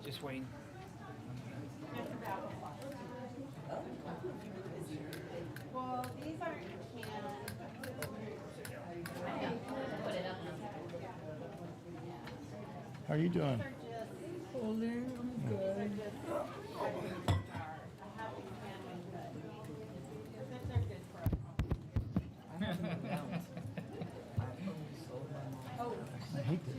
Just waiting. Well, these aren't canned. How are you doing? Holding, I'm good. I hate to.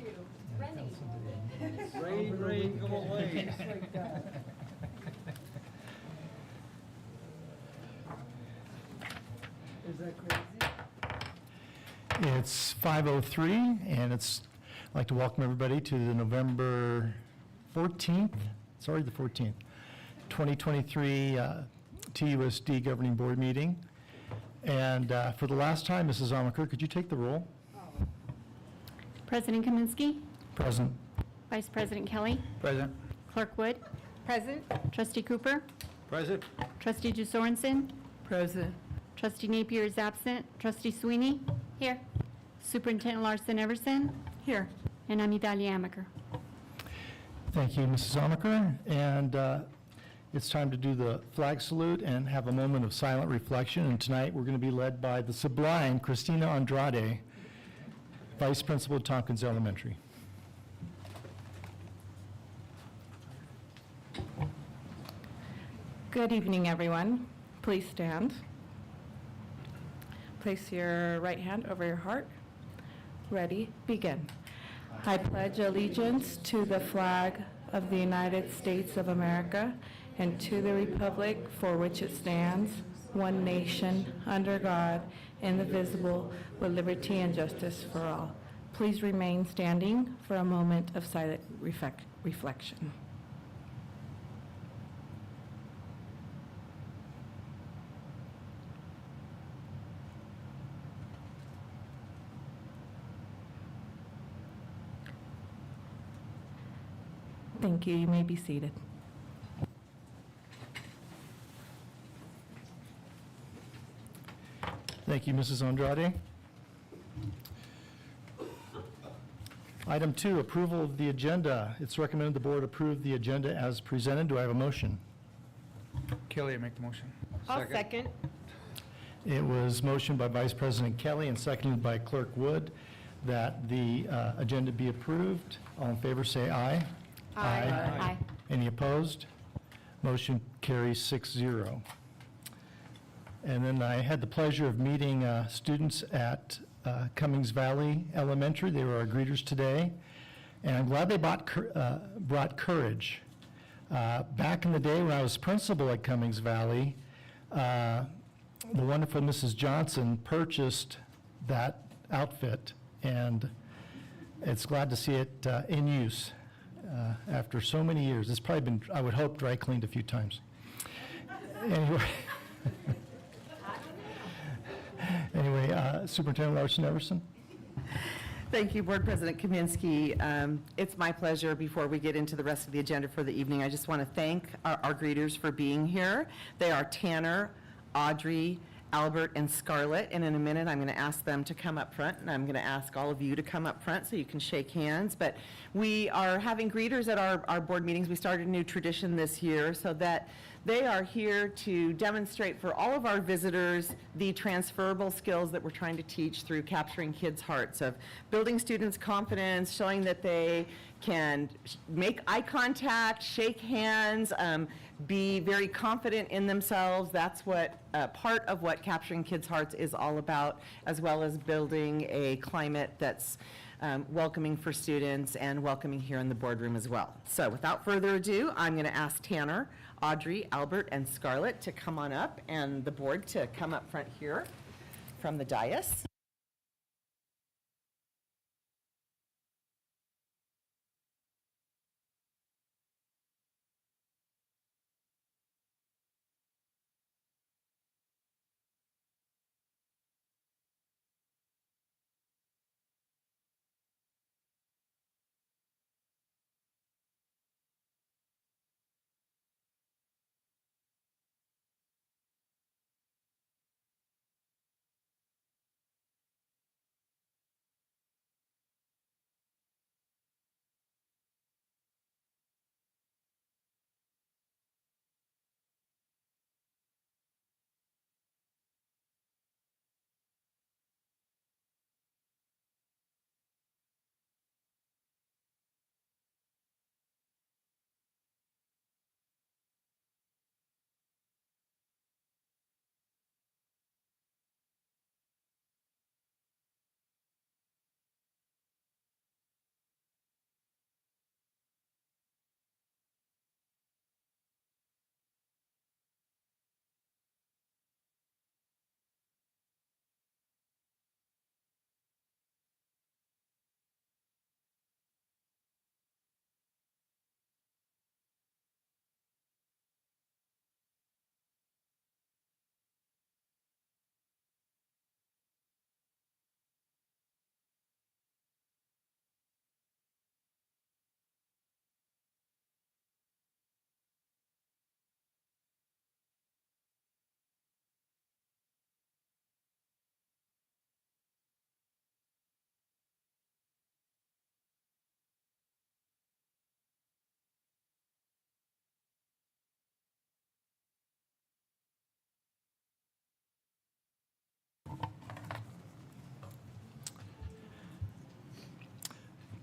Rain, go away. Just like that. Is that crazy? It's 5:03, and I'd like to welcome everybody to the November 14th, sorry, the 14th, 2023 TUSD Governing Board meeting. And for the last time, Mrs. Amaker, could you take the roll? President Kaminsky, Present. Vice President Kelly, Present. Clerk Wood, Present? Trustee Cooper, Present. Trustee Jusorensen, Present. Trustee Napier is absent, Trustee Sweeney. Here. Superintendent Larson Everson. Here. And I'm Idalia Amaker. Thank you, Mrs. Amaker. And it's time to do the flag salute and have a moment of silent reflection. And tonight, we're going to be led by the sublime Christina Andrade, Vice Principal at Tompkins Elementary. Good evening, everyone. Please stand. Place your right hand over your heart. Ready, begin. I pledge allegiance to the flag of the United States of America and to the republic for which it stands, one nation, under God, indivisible, with liberty and justice for all. Please remain standing for a moment of silent reflection. Thank you. You may be seated. Thank you, Mrs. Andrade. Item 2, approval of the agenda. It's recommended the board approve the agenda as presented. Do I have a motion? Kelly, make the motion. I'll second. It was motioned by Vice President Kelly and seconded by Clerk Wood that the agenda be approved. All in favor, say aye. Aye. Any opposed? Motion carries 6-0. And then I had the pleasure of meeting students at Cummings Valley Elementary. They were our greeters today, and I'm glad they brought courage. Back in the day when I was principal at Cummings Valley, the wonderful Mrs. Johnson purchased that outfit, and it's glad to see it in use after so many years. It's probably been, I would hope, dry cleaned a few times. Anyway, Superintendent Larson Everson. Thank you, Board President Kaminsky. It's my pleasure, before we get into the rest of the agenda for the evening, I just want to thank our greeters for being here. They are Tanner, Audrey, Albert, and Scarlett, and in a minute I'm going to ask them to come up front, and I'm going to ask all of you to come up front so you can shake hands. But we are having greeters at our board meetings. We started a new tradition this year so that they are here to demonstrate for all of our visitors the transferable skills that we're trying to teach through capturing kids' hearts, of building students' confidence, showing that they can make eye contact, shake hands, be very confident in themselves. That's what part of what capturing kids' hearts is all about, as well as building a climate that's welcoming for students and welcoming here in the boardroom as well. So without further ado, I'm going to ask Tanner, Audrey, Albert, and Scarlett to come on up, and the board to come up front here from the dais.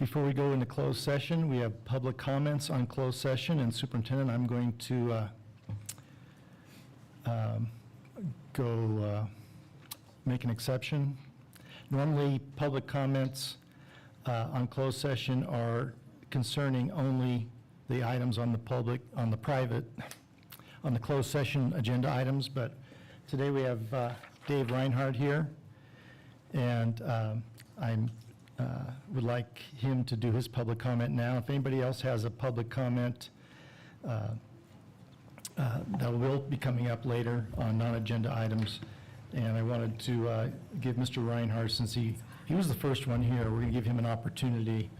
Before we go into closed session, we have public comments on closed session, and Superintendent, I'm going to make an exception. Normally, public comments on closed session are concerning only the items on the closed session agenda items, but today we have Dave Reinhardt here, and I would like him to do his public comment now. If anybody else has a public comment, that will be coming up later on non-agenda items. And I wanted to give Mr. Reinhardt, since he was the first one here, we're going to give him an opportunity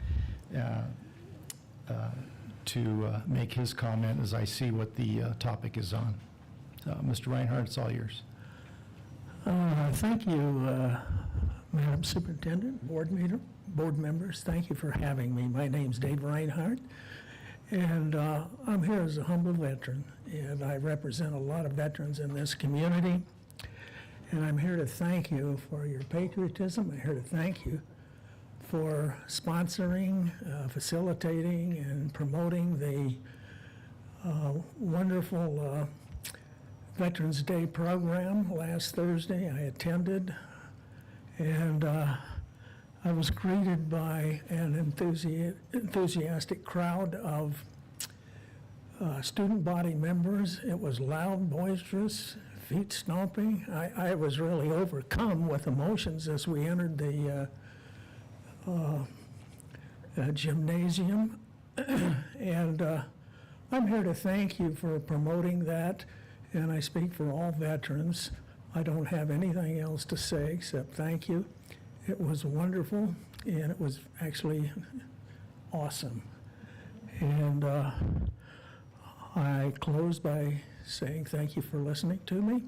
to make his comment as I see what the topic is on. Mr. Reinhardt, it's all yours. Thank you, Madam Superintendent, board members. Thank you for having me. My name's Dave Reinhardt, and I'm here as a humble veteran, and I represent a lot of veterans in this community. And I'm here to thank you for your patriotism. I'm here to thank you for sponsoring, facilitating, and promoting the wonderful Veterans Day program last Thursday. I attended, and I was greeted by an enthusiastic crowd of student body members. It was loud, boisterous, feet stomping. I was really overcome with emotions as we entered the gymnasium. And I'm here to thank you for promoting that, and I speak for all veterans. I don't have anything else to say except thank you. It was wonderful, and it was actually awesome. And I close by saying thank you for listening to me,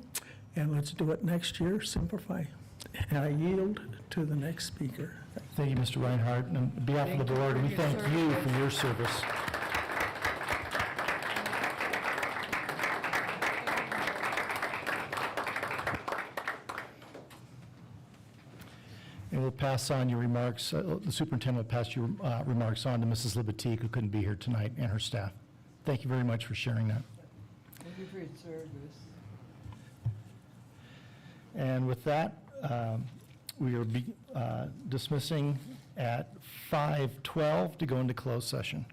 and let's do it next year, simplify. And I yield to the next speaker. Thank you, Mr. Reinhardt. And on behalf of the board, we thank you for your service. And we'll pass on your remarks, the superintendent will pass your remarks on to Mrs. Libatique, who couldn't be here tonight, and her staff. Thank you very much for sharing that. Thank you for your service. And with that, we are dismissing at 5:12 to go into closed session.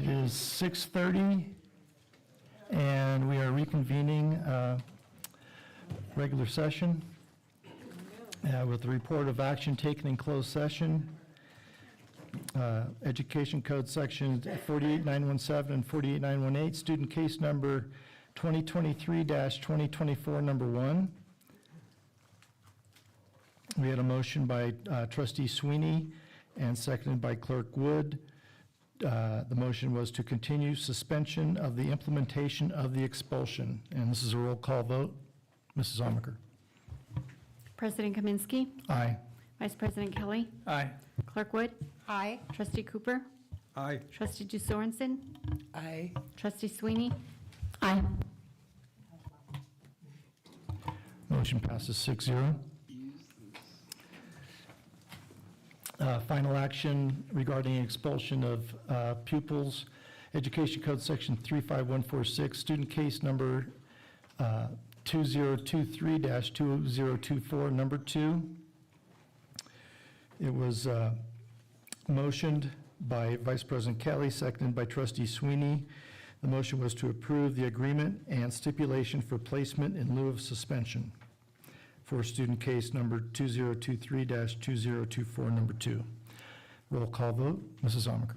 It is 6:30, and we are reconvening regular session with the report of action taken in closed session. Education Code Section 48917 and 48918, student case number 2023-2024, number 1. We had a motion by trustee Sweeney and seconded by clerk Wood. The motion was to continue suspension of the implementation of the expulsion. And this is a roll call vote. Mrs. Amaker. President Kaminsky. Aye. Vice President Kelly. Aye. Clerk Wood. Aye. Trustee Cooper. Aye. Trustee Sorensen. Aye. Trustee Sweeney. Aye. Motion passes 6-0. Final action regarding expulsion of pupils, Education Code Section 35146, student case number 2023-2024, number 2. It was motioned by Vice President Kelly, seconded by Trustee Sweeney. The motion was to approve the agreement and stipulation for placement in lieu of suspension for student case number 2023-2024, number 2. Roll call vote, Mrs. Amaker.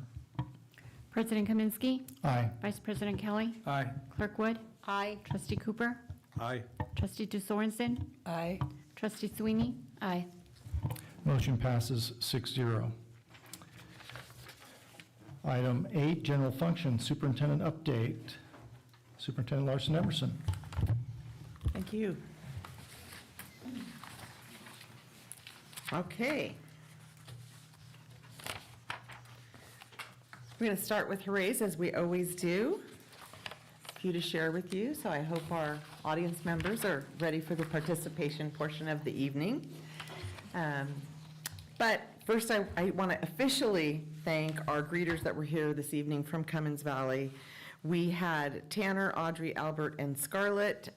President Kaminsky. Aye. Vice President Kelly. Aye. Clerk Wood. Aye. Trustee Cooper. Aye. Trustee Sorensen. Aye. Trustee Sweeney. Aye. Motion passes 6-0. Item 8, general function, superintendent update. Superintendent Larson Everson. Thank you. Okay. We're going to start with hoorays, as we always do. A few to share with you, so I hope our audience members are ready for the participation portion of the evening. But first, I want to officially thank our greeters that were here this evening from Cummins Valley. We had Tanner, Audrey, Albert, and Scarlett.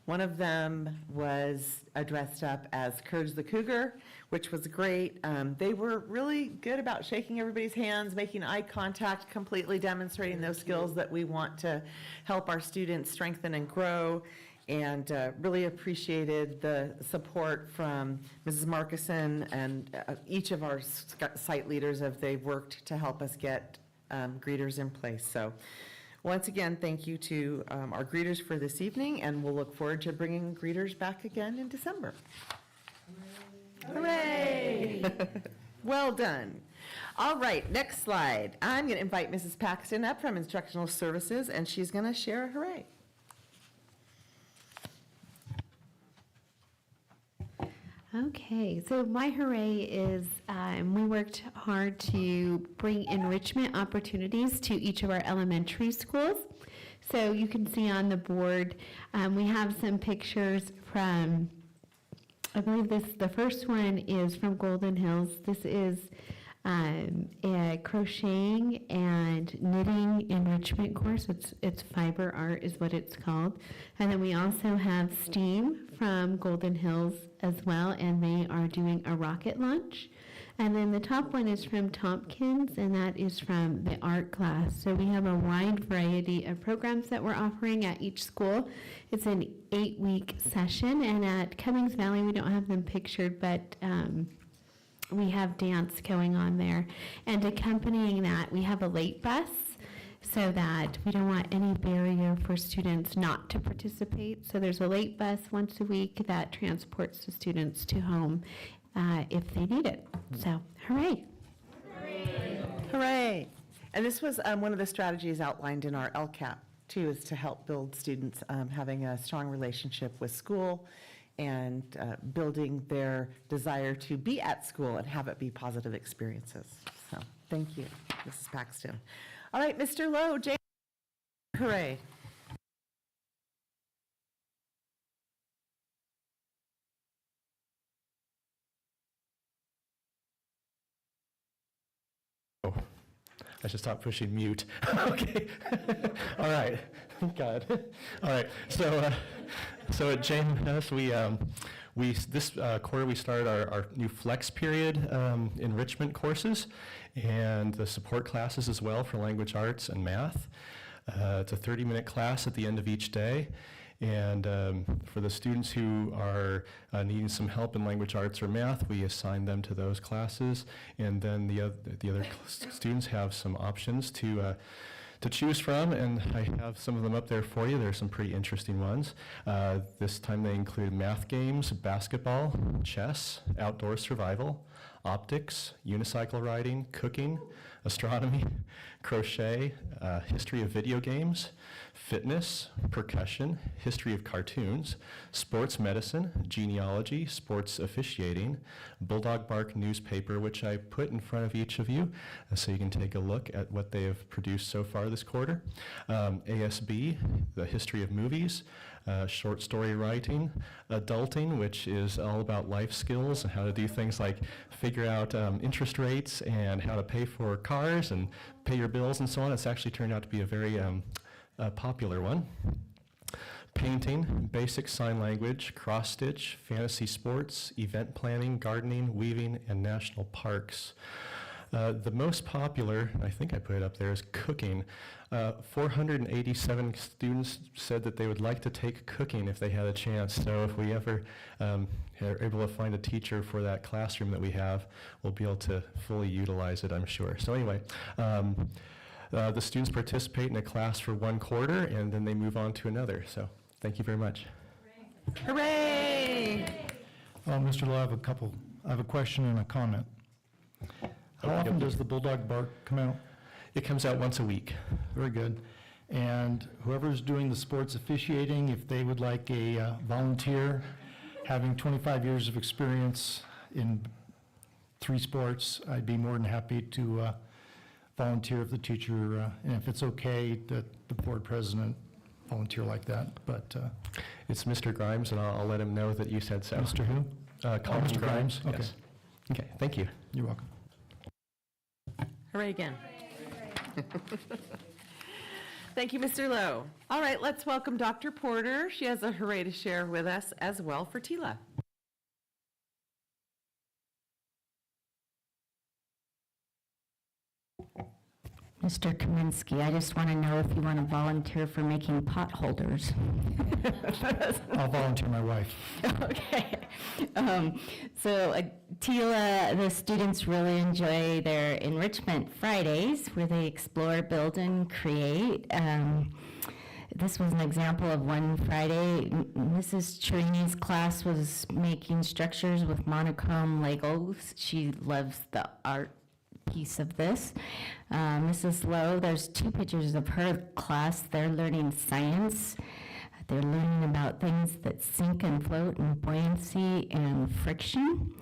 One of them was dressed up as Courage the Cougar, which was great. They were really good about shaking everybody's hands, making eye contact, completely demonstrating those skills that we want to help our students strengthen and grow, and really appreciated the support from Mrs. Markison and each of our site leaders as they worked to help us get greeters in place. So once again, thank you to our greeters for this evening, and we'll look forward to bringing greeters back again in December. Hooray! Well done. All right, next slide. I'm going to invite Mrs. Paxton up from Instructional Services, and she's going to share a hooray. Okay, so my hooray is we worked hard to bring enrichment opportunities to each of our elementary schools. So you can see on the board, we have some pictures from, I believe the first one is from Golden Hills. This is a crocheting and knitting enrichment course. It's fiber art is what it's called. And then we also have STEAM from Golden Hills as well, and they are doing a rocket launch. And then the top one is from Tompkins, and that is from the art class. So we have a wide variety of programs that we're offering at each school. It's an 8-week session, and at Cummings Valley, we don't have them pictured, but we have dance going on there. And accompanying that, we have a late bus, so that we don't want any barrier for students not to participate. So there's a late bus once a week that transports the students to home if they need it. So, hooray. Hooray! Hooray! And this was one of the strategies outlined in our LCAP, too, is to help build students having a strong relationship with school and building their desire to be at school and have it be positive experiences. So, thank you, Mrs. Paxton. All right, Mr. Lowe, James, hooray. I should stop pushing mute. Okay. All right. God. All right. So at JMS, this quarter we started our new flex period enrichment courses, and the support classes as well for language arts and math. It's a 30-minute class at the end of each day. And for the students who are needing some help in language arts or math, we assign them to those classes. And then the other students have some options to choose from, and I have some of them up there for you. There are some pretty interesting ones. This time they include math games, basketball, chess, outdoor survival, optics, unicycle riding, cooking, astronomy, crochet, history of video games, fitness, percussion, history of cartoons, sports medicine, genealogy, sports officiating, Bulldog Bark newspaper, which I put in front of each of you so you can take a look at what they have produced so far this quarter. ASB, the history of movies, short story writing, adulting, which is all about life skills and how to do things like figure out interest rates and how to pay for cars and pay your bills and so on. It's actually turned out to be a very popular one. Painting, basic sign language, cross-stitch, fantasy sports, event planning, gardening, weaving, and national parks. The most popular, I think I put it up there, is cooking. 487 students said that they would like to take cooking if they had a chance. So if we ever are able to find a teacher for that classroom that we have, we'll be able to fully utilize it, I'm sure. So anyway, the students participate in a class for 1 quarter, and then they move on to another. So thank you very much. Hooray! Mr. Lowe, I have a question and a comment. How often does the Bulldog Bark come out? It comes out once a week. Very good. And whoever's doing the sports officiating, if they would like a volunteer, having 25 years of experience in 3 sports, I'd be more than happy to volunteer if the teacher, and if it's okay that the board president volunteer like that, but. It's Mr. Grimes, and I'll let him know that you said so. Mr. who? Colin Mr. Grimes? Okay. Yes. Okay, thank you. You're welcome. Hooray again. Thank you, Mr. Lowe. All right, let's welcome Dr. Porter. She has a hooray to share with us as well for TILA. Mr. Kaminsky, I just want to know if you want to volunteer for making pot holders. I'll volunteer my wife. Okay. TILA, the students really enjoy their Enrichment Fridays where they explore, build, and create. This was an example of one Friday. Mrs. Chirini's class was making structures with monochrome Legos. She loves the art piece of this. Mrs. Lowe, there's 2 pictures of her class. They're learning science. They're learning about things that sink and float and buoyancy and friction.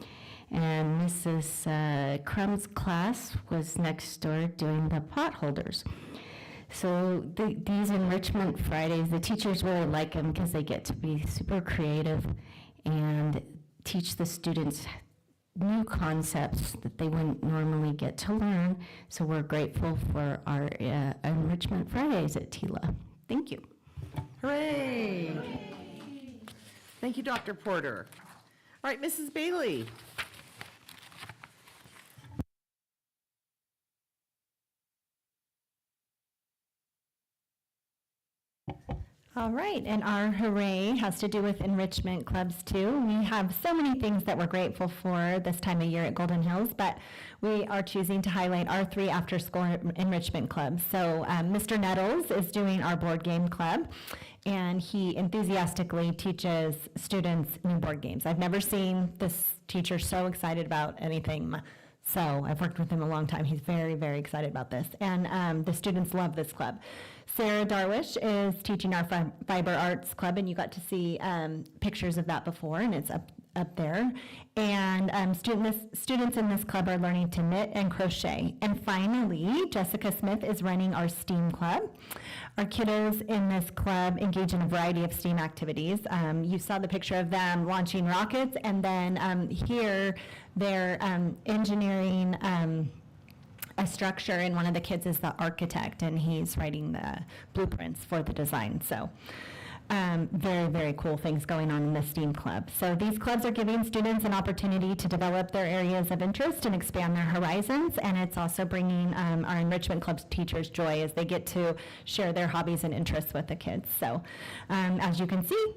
And Mrs. Crumb's class was next door doing the pot holders. So these Enrichment Fridays, the teachers really like them because they get to be super creative and teach the students new concepts that they wouldn't normally get to learn. So we're grateful for our Enrichment Fridays at TILA. Thank you. Hooray! Thank you, Dr. Porter. All right, Mrs. Bailey. All right, and our hooray has to do with enrichment clubs too. We have so many things that we're grateful for this time of year at Golden Hills, but we are choosing to highlight our 3 after-school enrichment clubs. So Mr. Nettles is doing our board game club, and he enthusiastically teaches students new board games. I've never seen this teacher so excited about anything. So I've worked with him a long time. He's very, very excited about this. And the students love this club. Sarah Darwish is teaching our Fiber Arts Club, and you got to see pictures of that before, and it's up there. And students in this club are learning to knit and crochet. And finally, Jessica Smith is running our STEAM club. Our kiddos in this club engage in a variety of STEAM activities. You saw the picture of them launching rockets, and then here they're engineering a structure, and one of the kids is the architect, and he's writing the blueprints for the design. So very, very cool things going on in the STEAM Club. So these clubs are giving students an opportunity to develop their areas of interest and expand their horizons, and it's also bringing our Enrichment Club's teachers joy as they get to share their hobbies and interests with the kids. So as you can see,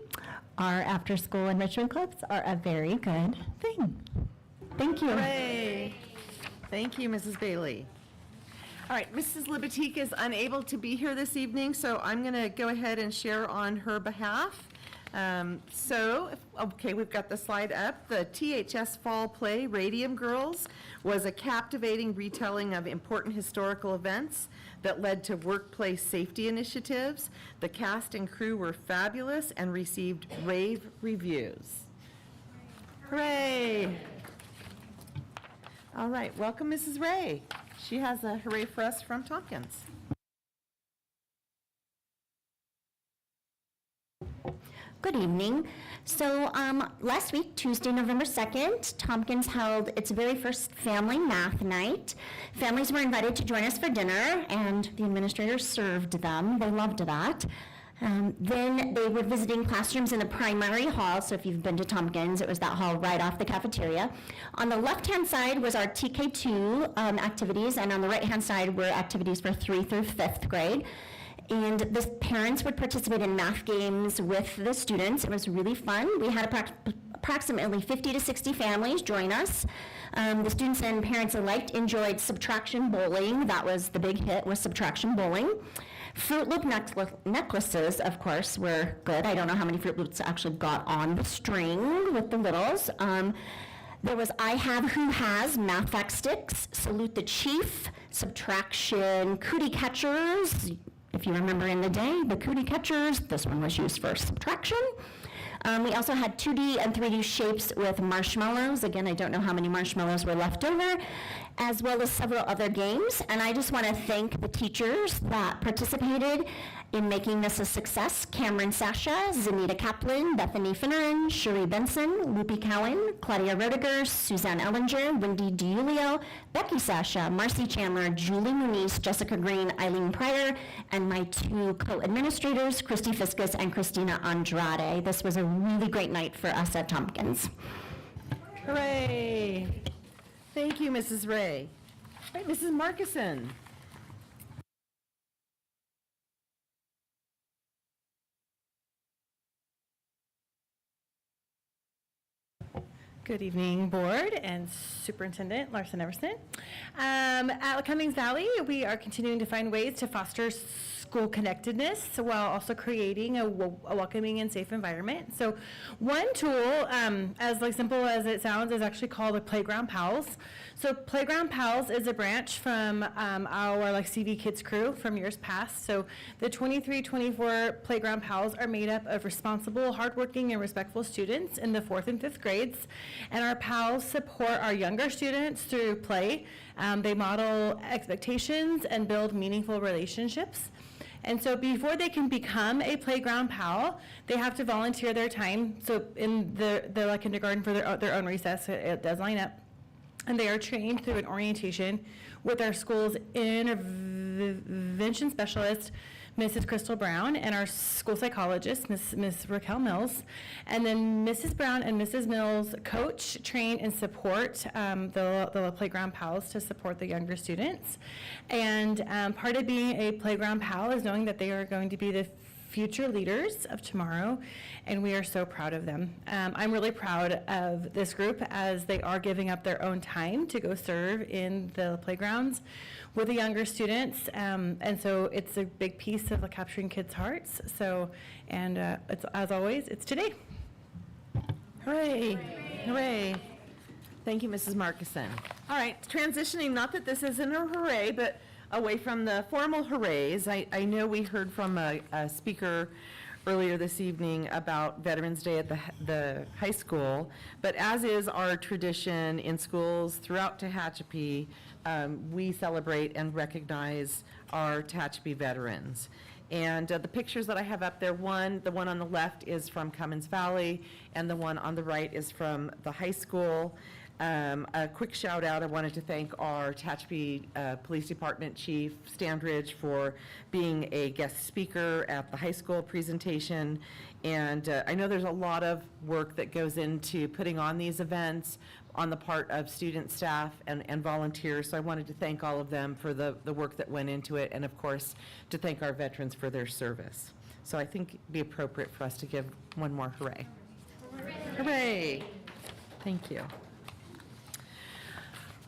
our after-school enrichment clubs are a very good thing. Thank you. Hooray. Thank you, Mrs. Bailey. All right, Mrs. Libatique is unable to be here this evening, so I'm going to go ahead and share on her behalf. Okay, we've got the slide up. The THS Fall Play, Radium Girls, was a captivating retelling of important historical events that led to workplace safety initiatives. The cast and crew were fabulous and received rave reviews. Hooray! All right, welcome Mrs. Ray. She has a hooray for us from Tompkins. Good evening. So last week, Tuesday, November 2nd, Tompkins held its very first family math night. Families were invited to join us for dinner, and the administrators served them. They loved that. Then they were visiting classrooms in the primary hall, so if you've been to Tompkins, it was that hall right off the cafeteria. On the left-hand side was our TK2 activities, and on the right-hand side were activities for 3rd through 5th grade. And the parents would participate in math games with the students. It was really fun. We had approximately 50 to 60 families join us. The students and parents alike enjoyed subtraction bowling. That was the big hit, was subtraction bowling. Fruit Loop necklaces, of course, were good. I don't know how many Fruit Loops actually got on the string with the littles. There was I Have, Who Has, math fact sticks, Salute the Chief, subtraction, cootie catchers. If you remember in the day, the cootie catchers, this one was used for subtraction. We also had 2D and 3D shapes with marshmallows. Again, I don't know how many marshmallows were left over, as well as several other games. And I just want to thank the teachers that participated in making this a success. Cameron Sasha, Zanita Kaplan, Bethany Finneran, Cherie Benson, Loopy Cowan, Claudia Roediger, Suzanne Ellinger, Wendy DiUlio, Becky Sasha, Marcy Chandler, Julie Muniz, Jessica Green, Eileen Pryor, and my 2 co-administrators, Christy Fiskus and Christina Andrade. This was a really great night for us at Tompkins. Hooray! Thank you, Mrs. Ray. All right, Mrs. Markison. Good evening, Board and Superintendent Larson Everson. At Cummings Valley, we are continuing to find ways to foster school connectedness while also creating a welcoming and safe environment. So one tool, as simple as it sounds, is actually called the Playground Pals. So Playground Pals is a branch from our CV Kids crew from years past. So the 23-24 Playground Pals are made up of responsible, hardworking, and respectful students in the 4th and 5th grades. And our pals support our younger students through play. They model expectations and build meaningful relationships. And so before they can become a Playground Pal, they have to volunteer their time. So in the kindergarten for their own recess, it does line up. And they are trained through an orientation with our school's intervention specialist, Mrs. Crystal Brown, and our school psychologist, Miss Raquel Mills. And then Mrs. Brown and Mrs. Mills coach, train, and support the Playground Pals to support the younger students. And part of being a Playground Pal is knowing that they are going to be the future leaders of tomorrow, and we are so proud of them. I'm really proud of this group as they are giving up their own time to go serve in the playgrounds with the younger students, and so it's a big piece of capturing kids' hearts. So, and it's, as always, it's today. Hooray! Hooray! Thank you, Mrs. Markison. All right, transitioning, not that this isn't a hooray, but away from the formal hoorays, I know we heard from a speaker earlier this evening about Veterans Day at the high school, but as is our tradition in schools throughout Tehachapi, we celebrate and recognize our Tehachapi veterans. And the pictures that I have up there, the one on the left is from Cummins Valley, and the one on the right is from the high school. A quick shout out, I wanted to thank our Tehachapi Police Department Chief Standridge for being a guest speaker at the high school presentation. And I know there's a lot of work that goes into putting on these events on the part of student, staff, and volunteers. So I wanted to thank all of them for the work that went into it, and of course, to thank our veterans for their service. So I think it'd be appropriate for us to give one more hooray. Hooray! Thank you.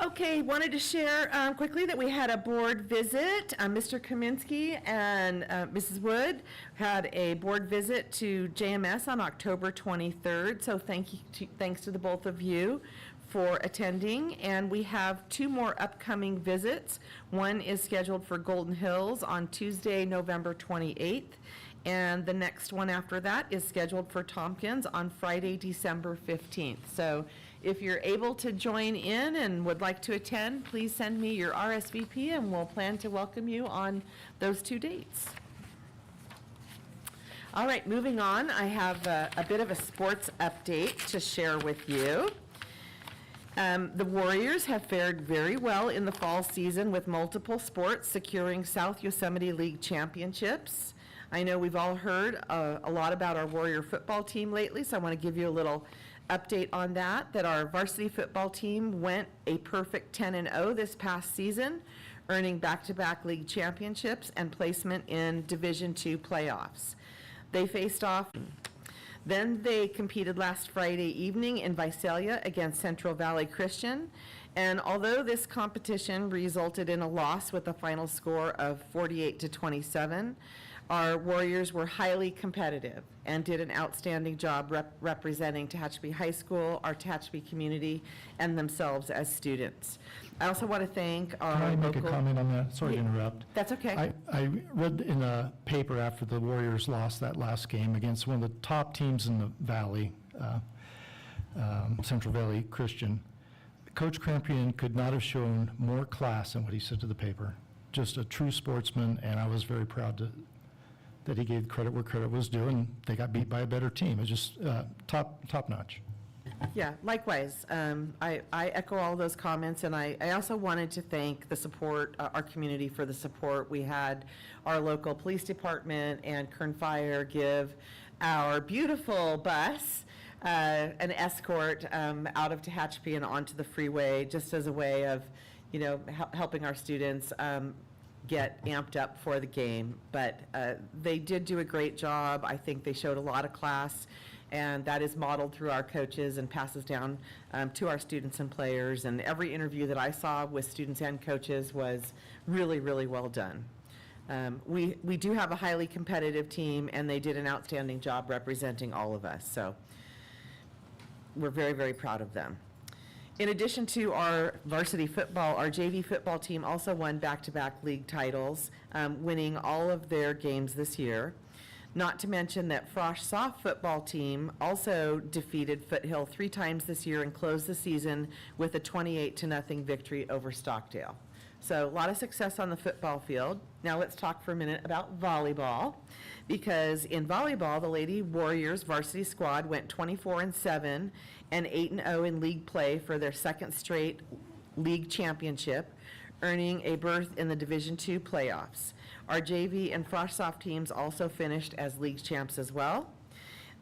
Okay, wanted to share quickly that we had a board visit. Mr. Kaminsky and Mrs. Wood had a board visit to JMS on October 23rd, so thanks to the both of you for attending. And we have 2 more upcoming visits. One is scheduled for Golden Hills on Tuesday, November 28th, and the next one after that is scheduled for Tompkins on Friday, December 15th. So if you're able to join in and would like to attend, please send me your RSVP and we'll plan to welcome you on those 2 dates. All right, moving on, I have a bit of a sports update to share with you. The Warriors have fared very well in the fall season with multiple sports securing South Yosemite League championships. I know we've all heard a lot about our Warrior football team lately, so I want to give you a little update on that our varsity football team went a perfect 10-0 this past season, earning back-to-back league championships and placement in Division II playoffs. They faced off. Then they competed last Friday evening in Visalia against Central Valley Christian, and although this competition resulted in a loss with a final score of 48-27, our Warriors were highly competitive and did an outstanding job representing Tehachapi High School, our Tehachapi community, and themselves as students. I also want to thank our Can I make a local- comment on that? Sorry to interrupt. That's okay. I read in a paper after the Warriors lost that last game against one of the top teams in the Valley, Central Valley Christian. Coach Crampian could not have shown more class than what he said to the paper. Just a true sportsman, and I was very proud that he gave credit where credit was due, and they got beat by a better team. It's just top notch. Yeah, likewise. I echo all those comments, and I also wanted to thank the support, our community for the support. We had our local police department and Kern Fire give our beautiful bus an escort out of Tehachapi and onto the freeway, just as a way of, helping our students get amped up for the game. But they did do a great job. I think they showed a lot of class, and that is modeled through our coaches and passes down to our students and players. And every interview that I saw with students and coaches was really, really well done. We do have a highly competitive team, and they did an outstanding job representing all of us. So we're very, very proud of them. In addition to our varsity football, our JV football team also won back-to-back league titles, winning all of their games this year. Not to mention that Frosh soft football team also defeated Foothill 3 times this year and closed the season with a 28-0 victory over Stockdale. So a lot of success on the football field. Now let's talk for a minute about volleyball, because in volleyball, the Lady Warriors varsity squad went 24-7 and 8-0 in league play for their second straight league championship, earning a berth in the Division II playoffs. Our JV and Frosh soft teams also finished as league champs as well.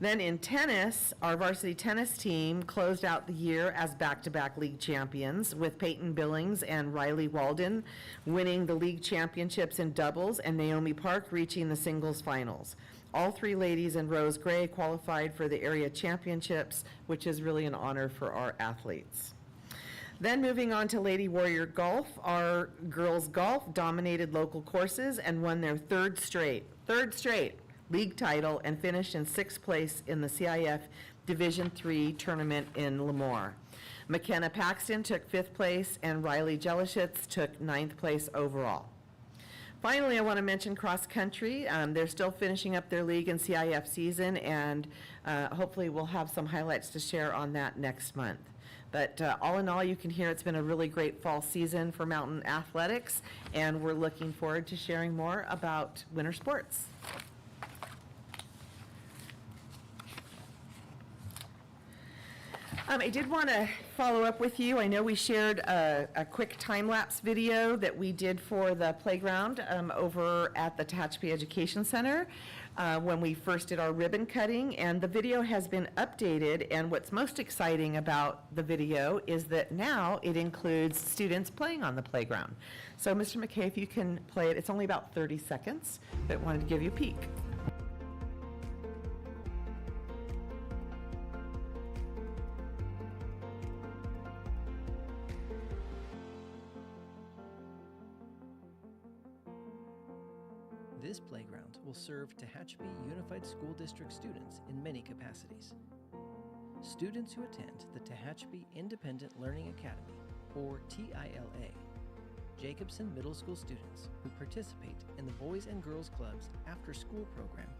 Then in tennis, our varsity tennis team closed out the year as back-to-back league champions, with Peyton Billings and Riley Walden winning the league championships in doubles and Naomi Park reaching the singles finals. All 3 ladies in Rose Gray qualified for the area championships, which is really an honor for our athletes. Then moving on to Lady Warrior Golf, our girls golf dominated local courses and won their third straight league title and finished in 6th place in the CIF Division III tournament in Lemoore. McKenna Paxton took 5th place and Riley Jelishitz took 9th place overall. Finally, I want to mention cross country. They're still finishing up their league and CIF season, and hopefully we'll have some highlights to share on that next month. But all in all, you can hear it's been a really great fall season for Mountain Athletics, and we're looking forward to sharing more about winter sports. I did want to follow up with you. I know we shared a quick time-lapse video that we did for the playground over at the Tehachapi Education Center when we first did our ribbon cutting, and the video has been updated, and what's most exciting about the video is that now it includes students playing on the playground. So, Mr. McKay, if you can play it, it's only about 30 seconds, but I wanted to give you a peek. This playground will serve Tehachapi Unified School District students in many capacities. Students who attend the Tehachapi Independent Learning Academy, or TILA, Jacobson Middle School students who participate in the Boys and Girls Club's after-school program,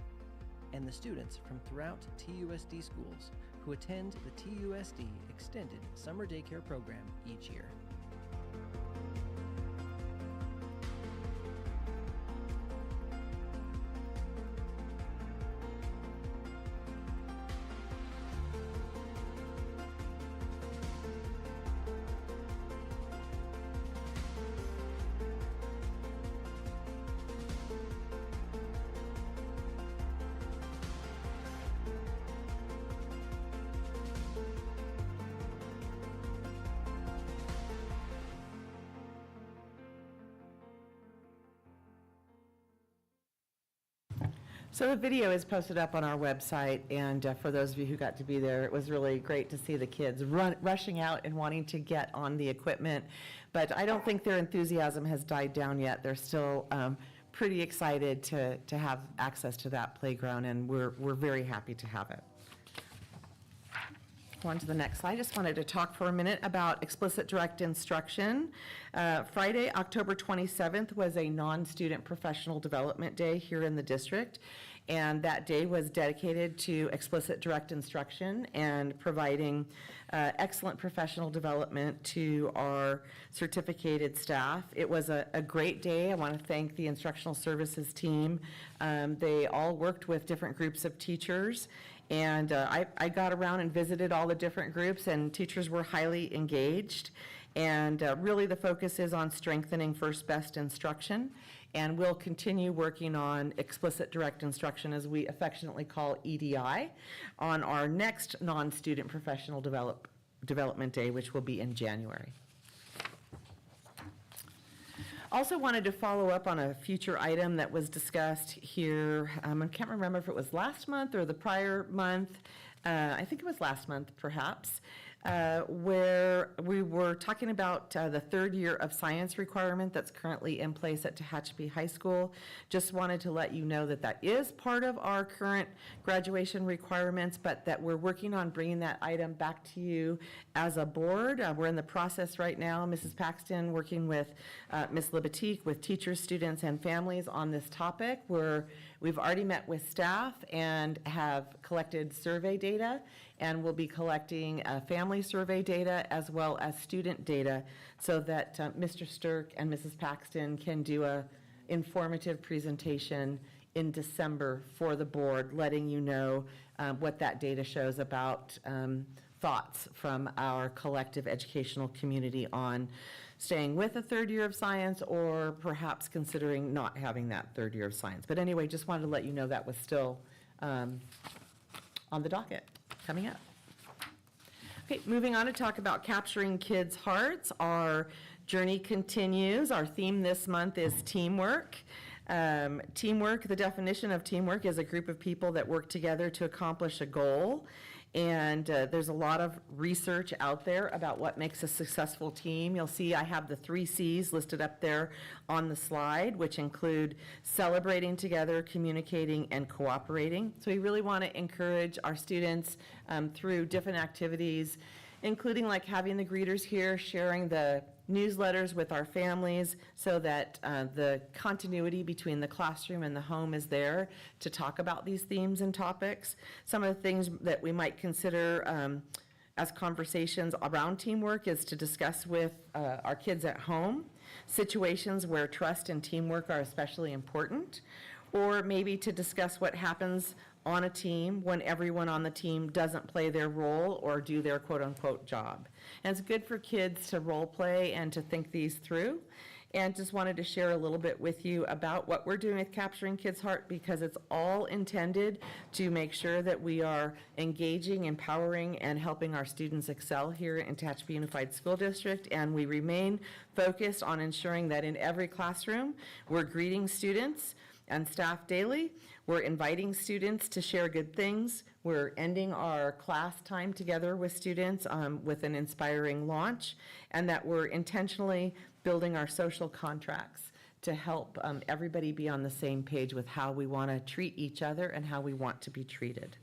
and the students from throughout TUSD schools who attend the TUSD Extended Summer Daycare Program each year. So the video is posted up on our website, and for those of you who got to be there, it was really great to see the kids rushing out and wanting to get on the equipment. But I don't think their enthusiasm has died down yet. They're still pretty excited to have access to that playground, and we're very happy to have it. On to the next slide. I just wanted to talk for a minute about explicit direct instruction. Friday, October 27th was a non-student professional development day here in the district, and that day was dedicated to explicit direct instruction and providing excellent professional development to our certificated staff. It was a great day. I want to thank the instructional services team. They all worked with different groups of teachers, and I got around and visited all the different groups, and teachers were highly engaged. And really the focus is on strengthening first best instruction, and we'll continue working on explicit direct instruction, as we affectionately call EDI, on our next non-student professional development day, which will be in January. Also wanted to follow up on a future item that was discussed here. I can't remember if it was last month or the prior month. I think it was last month, perhaps, where we were talking about the third year of science requirement that's currently in place at Tehachapi High School. Just wanted to let you know that that is part of our current graduation requirements, but that we're working on bringing that item back to you as a board. We're in the process right now, Mrs. Paxton working with Ms. Libatique, with teachers, students, and families on this topic. We've already met with staff and have collected survey data, and we'll be collecting family survey data as well as student data, so that Mr. Stirk and Mrs. Paxton can do a informative presentation in December for the board, letting you know what that data shows about thoughts from our collective educational community on staying with a third year of science, or perhaps considering not having that third year of science. But anyway, just wanted to let you know that was still on the docket, coming up. Okay, moving on to talk about capturing kids' hearts. Our journey continues. Our theme this month is teamwork. Teamwork, the definition of teamwork is a group of people that work together to accomplish a goal. And there's a lot of research out there about what makes a successful team. You'll see I have the 3 C's listed up there on the slide, which include celebrating together, communicating, and cooperating. So we really want to encourage our students through different activities, including like having the greeters here, sharing the newsletters with our families, so that the continuity between the classroom and the home is there to talk about these themes and topics. Some of the things that we might consider as conversations around teamwork is to discuss with our kids at home situations where trust and teamwork are especially important, or maybe to discuss what happens on a team when everyone on the team doesn't play their role or do their quote-unquote job. And it's good for kids to role play and to think these through. And just wanted to share a little bit with you about what we're doing with Capturing Kids' Heart, because it's all intended to make sure that we are engaging, empowering, and helping our students excel here in Tehachapi Unified School District. And we remain focused on ensuring that in every classroom, we're greeting students and staff daily. We're inviting students to share good things. We're ending our class time together with students with an inspiring launch, and that we're intentionally building our social contracts to help everybody be on the same page with how we want to treat each other and how we want to be treated.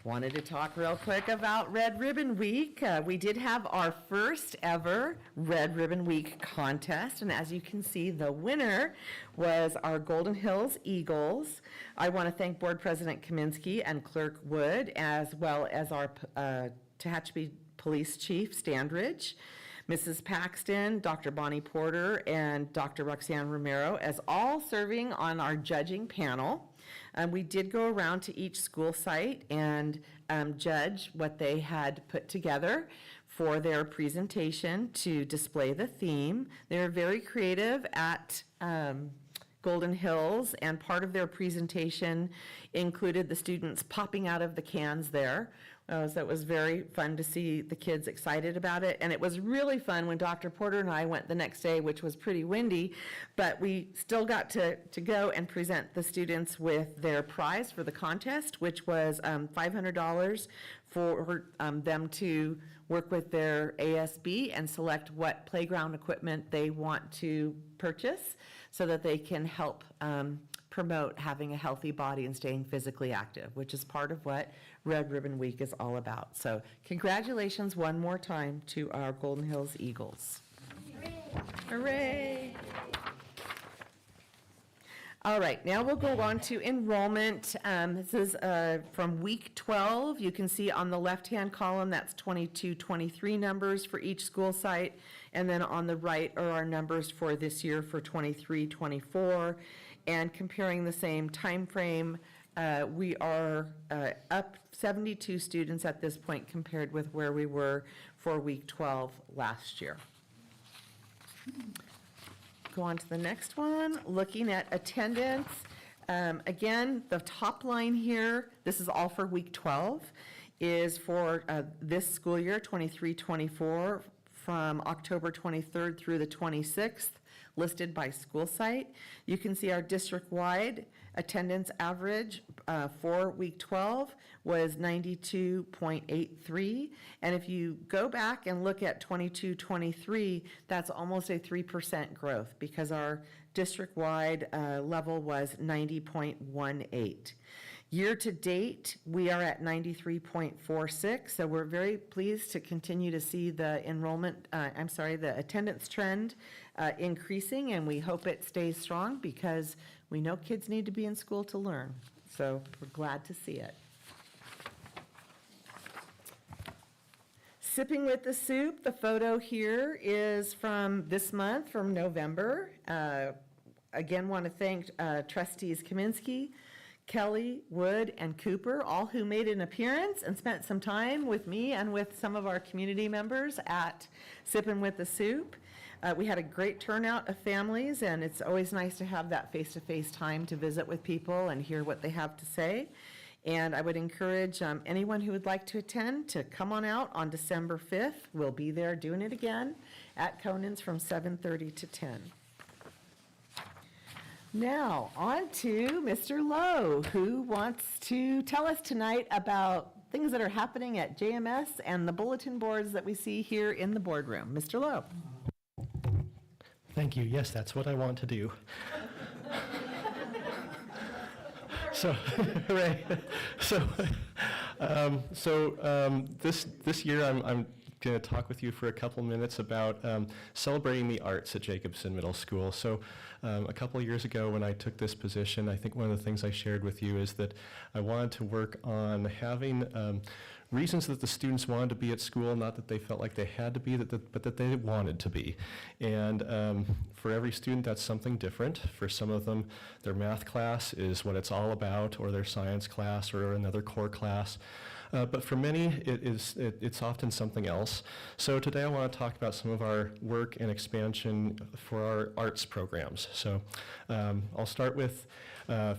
Wanted to talk real quick about Red Ribbon Week. We did have our first ever Red Ribbon Week contest, and as you can see, the winner was our Golden Hills Eagles. I want to thank Board President Kaminsky and Clerk Wood, as well as our Tehachapi Police Chief Standridge, Mrs. Paxton, Dr. Bonnie Porter, and Dr. Roxanne Romero, as all serving on our judging panel. We did go around to each school site and judge what they had put together for their presentation to display the theme. They were very creative at Golden Hills, and part of their presentation included the students popping out of the cans there. So it was very fun to see the kids excited about it. And it was really fun when Dr. Porter and I went the next day, which was pretty windy, but we still got to go and present the students with their prize for the contest, which was $500 for them to work with their ASB and select what playground equipment they want to purchase so that they can help promote having a healthy body and staying physically active, which is part of what Red Ribbon Week is all about. So congratulations one more time to our Golden Hills Eagles. Hooray! All right, now we'll go on to enrollment. This is from week 12. You can see on the left-hand column, that's 22-23 numbers for each school site. And then on the right are our numbers for this year for 23-24. And comparing the same time frame, we are up 72 students at this point compared with where we were for week 12 last year. Go on to the next one, looking at attendance. Again, the top line here, this is all for week 12, is for this school year, 23-24, from October 23rd through the 26th, listed by school site. You can see our district-wide attendance average for week 12 was 92.83. And if you go back and look at 22-23, that's almost a 3% growth because our district-wide level was 90.18. Year to date, we are at 93.46, so we're very pleased to continue to see the the attendance trend increasing, and we hope it stays strong because we know kids need to be in school to learn. So we're glad to see it. Sipping with the Soup, the photo here is from this month, from November. Again, want to thank trustees Kaminsky, Kelly, Wood, and Cooper, all who made an appearance and spent some time with me and with some of our community members at Sippin' with the Soup. We had a great turnout of families, and it's always nice to have that face-to-face time to visit with people and hear what they have to say. And I would encourage anyone who would like to attend to come on out on December 5th. We'll be there doing it again at Conan's from 7:30 to 10. Now, on to Mr. Lowe, who wants to tell us tonight about things that are happening at JMS and the bulletin boards that we see here in the boardroom. Mr. Lowe. Thank you. Yes, that's what I want to do. So, hooray. This year I'm going to talk with you for a couple minutes about celebrating the arts at Jacobson Middle School. So a couple of years ago when I took this position, I think one of the things I shared with you is that I wanted to work on having reasons that the students wanted to be at school, not that they felt like they had to be, but that they wanted to be. And for every student, that's something different. For some of them, their math class is what it's all about, or their science class, or another core class. But for many, it's often something else. So today I want to talk about some of our work and expansion for our arts programs. So I'll start with,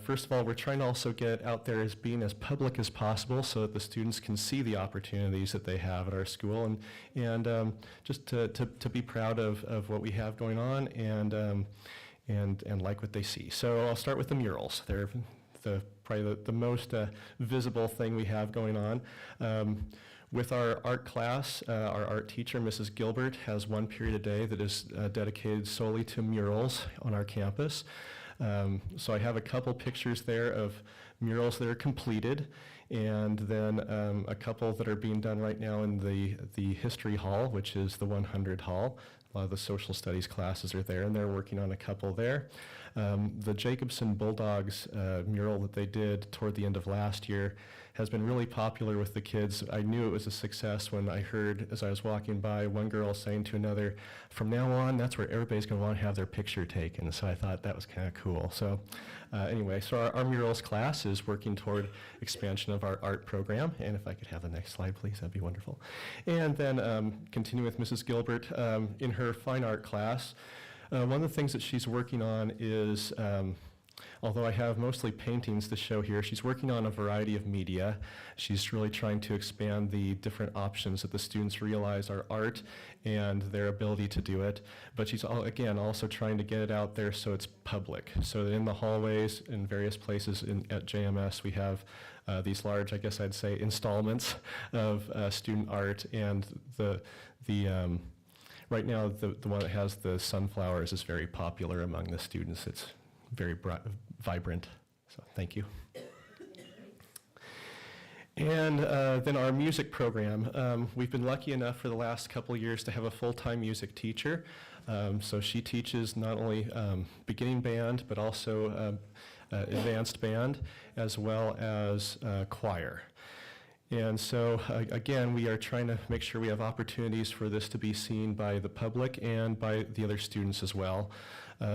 first of all, we're trying to also get out there as being as public as possible so that the students can see the opportunities that they have at our school, and just to be proud of what we have going on and like what they see. So I'll start with the murals. They're probably the most visible thing we have going on. With our art class, our art teacher, Mrs. Gilbert, has one period a day that is dedicated solely to murals on our campus. So I have a couple pictures there of murals that are completed, and then a couple that are being done right now in the History Hall, which is the 100 Hall. A lot of the social studies classes are there, and they're working on a couple there. The Jacobson Bulldogs mural that they did toward the end of last year has been really popular with the kids. I knew it was a success when I heard, as I was walking by, one girl saying to another, from now on, that's where everybody's going to want to have their picture taken. So I thought that was kind of cool. So anyway, so our murals class is working toward expansion of our art program. And if I could have the next slide, please, that'd be wonderful. And then continue with Mrs. Gilbert in her fine art class. One of the things that she's working on is, although I have mostly paintings to show here, she's working on a variety of media. She's really trying to expand the different options that the students realize are art and their ability to do it. But she's, again, also trying to get it out there so it's public. So that in the hallways, in various places at JMS, we have these large, I guess I'd say, installments of student art, and right now, the one that has the sunflowers is very popular among the students. It's very vibrant, so thank you. And then our music program. We've been lucky enough for the last couple of years to have a full-time music teacher. So she teaches not only beginning band, but also advanced band, as well as choir. And so, again, we are trying to make sure we have opportunities for this to be seen by the public and by the other students as well.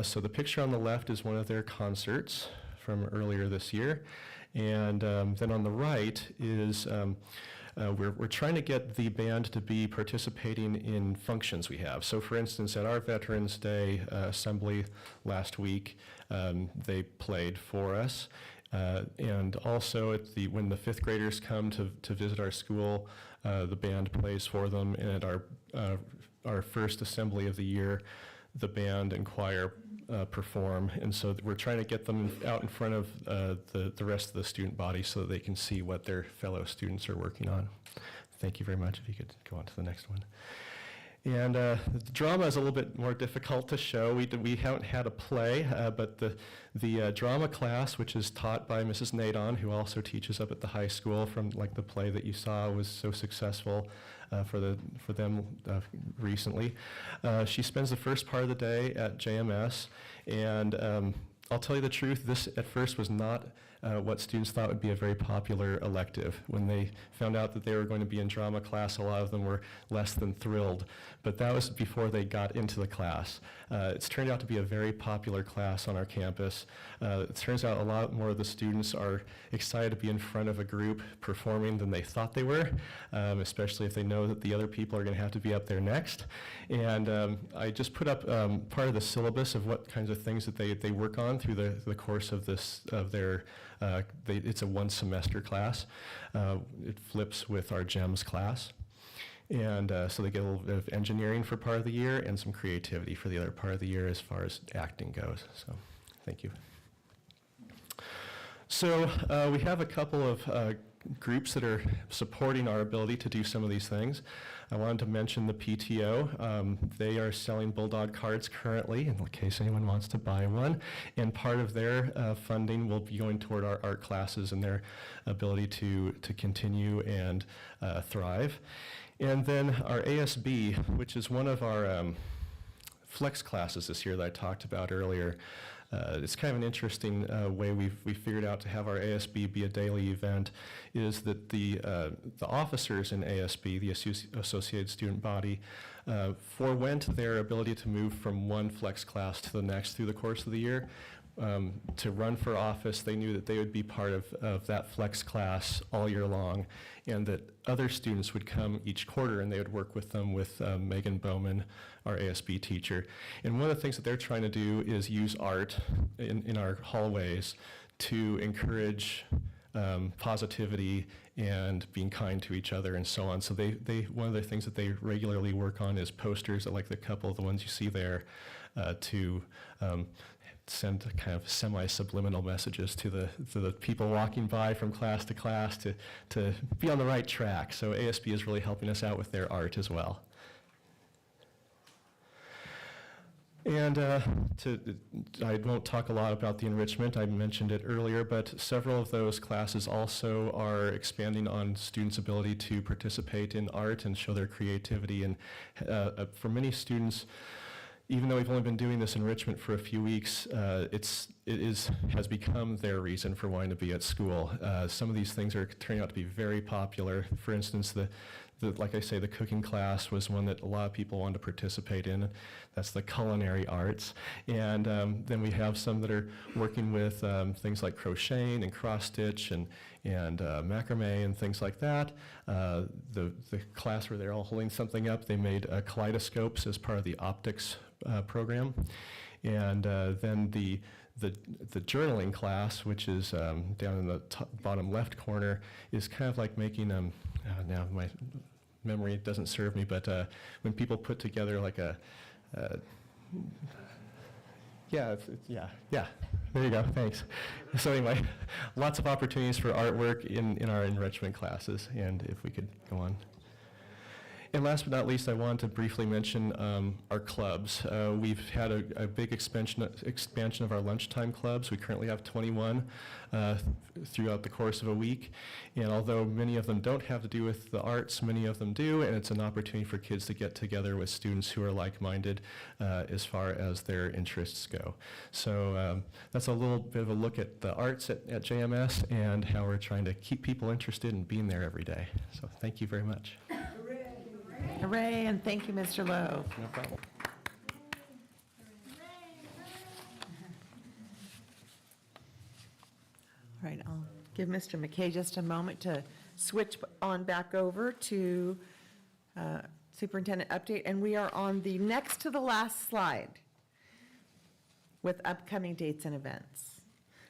So the picture on the left is one of their concerts from earlier this year. And then on the right is, we're trying to get the band to be participating in functions we have. So for instance, at our Veterans Day assembly last week, they played for us. And also when the fifth graders come to visit our school, the band plays for them. And at our first assembly of the year, the band and choir perform. And so we're trying to get them out in front of the rest of the student body so that they can see what their fellow students are working on. Thank you very much. If you could go on to the next one. And the drama is a little bit more difficult to show. We haven't had a play, but the drama class, which is taught by Mrs. Nadon, who also teaches up at the high school, from like the play that you saw was so successful for them recently. She spends the first part of the day at JMS, and I'll tell you the truth, this at first was not what students thought would be a very popular elective. When they found out that they were going to be in drama class, a lot of them were less than thrilled. But that was before they got into the class. It's turned out to be a very popular class on our campus. It turns out a lot more of the students are excited to be in front of a group performing than they thought they were, especially if they know that the other people are going to have to be up there next. And I just put up part of the syllabus of what kinds of things that they work on through the course of their it's a one semester class. It flips with our GEMS class. And so they get a little bit of engineering for part of the year and some creativity for the other part of the year as far as acting goes. So thank you. So we have a couple of groups that are supporting our ability to do some of these things. I wanted to mention the PTO. They are selling Bulldog cards currently, in case anyone wants to buy one. And part of their funding will be going toward our art classes and their ability to continue and thrive. And then our ASB, which is one of our flex classes this year that I talked about earlier. It's kind of an interesting way we figured out to have our ASB be a daily event, is that the officers in ASB, the Associated Student Body, forewent their ability to move from one flex class to the next through the course of the year. To run for office, they knew that they would be part of that flex class all year long, and that other students would come each quarter and they would work with them with Megan Bowman, our ASB teacher. And one of the things that they're trying to do is use art in our hallways to encourage positivity and being kind to each other and so on. So one of the things that they regularly work on is posters, like the couple of the ones you see there, to send kind of semi-subliminal messages to the people walking by from class to class to be on the right track. So ASB is really helping us out with their art as well. And I won't talk a lot about the enrichment, I mentioned it earlier, but several of those classes also are expanding on students' ability to participate in art and show their creativity. And for many students, even though we've only been doing this enrichment for a few weeks, it has become their reason for wanting to be at school. Some of these things are turning out to be very popular. For instance, like I say, the cooking class was one that a lot of people wanted to participate in. That's the culinary arts. And then we have some that are working with things like crocheting and cross-stitch and macrame and things like that. The class where they're all holding something up, they made kaleidoscopes as part of the optics program. And then the journaling class, which is down in the bottom left corner, is kind of like making now my memory doesn't serve me, but when people put together like yeah, there you go, thanks. So anyway, lots of opportunities for artwork in our enrichment classes, and if we could go on. And last but not least, I wanted to briefly mention our clubs. We've had a big expansion of our lunchtime clubs. We currently have 21 throughout the course of a week. And although many of them don't have to do with the arts, many of them do, and it's an opportunity for kids to get together with students who are like-minded as far as their interests go. So that's a little bit of a look at the arts at JMS and how we're trying to keep people interested in being there every day. So thank you very much. Hooray, and thank you, Mr. Lowe. No problem. All right, I'll give Mr. McKay just a moment to switch on back over to superintendent update, and we are on the next to the last slide with upcoming dates and events.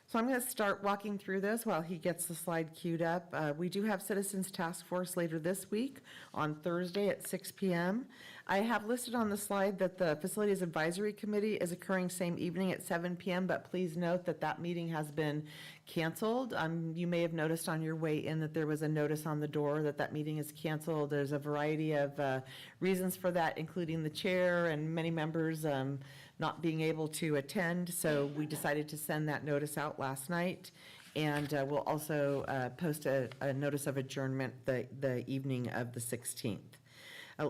So I'm going to start walking through this while he gets the slide queued up. We do have Citizens Task Force later this week on Thursday at 6 p.m. I have listed on the slide that the Facilities Advisory Committee is occurring same evening at 7 p.m., but please note that that meeting has been canceled. You may have noticed on your way in that there was a notice on the door that meeting is canceled. There's a variety of reasons for that, including the chair and many members not being able to attend, so we decided to send that notice out last night. And we'll also post a notice of adjournment the evening of the 16th.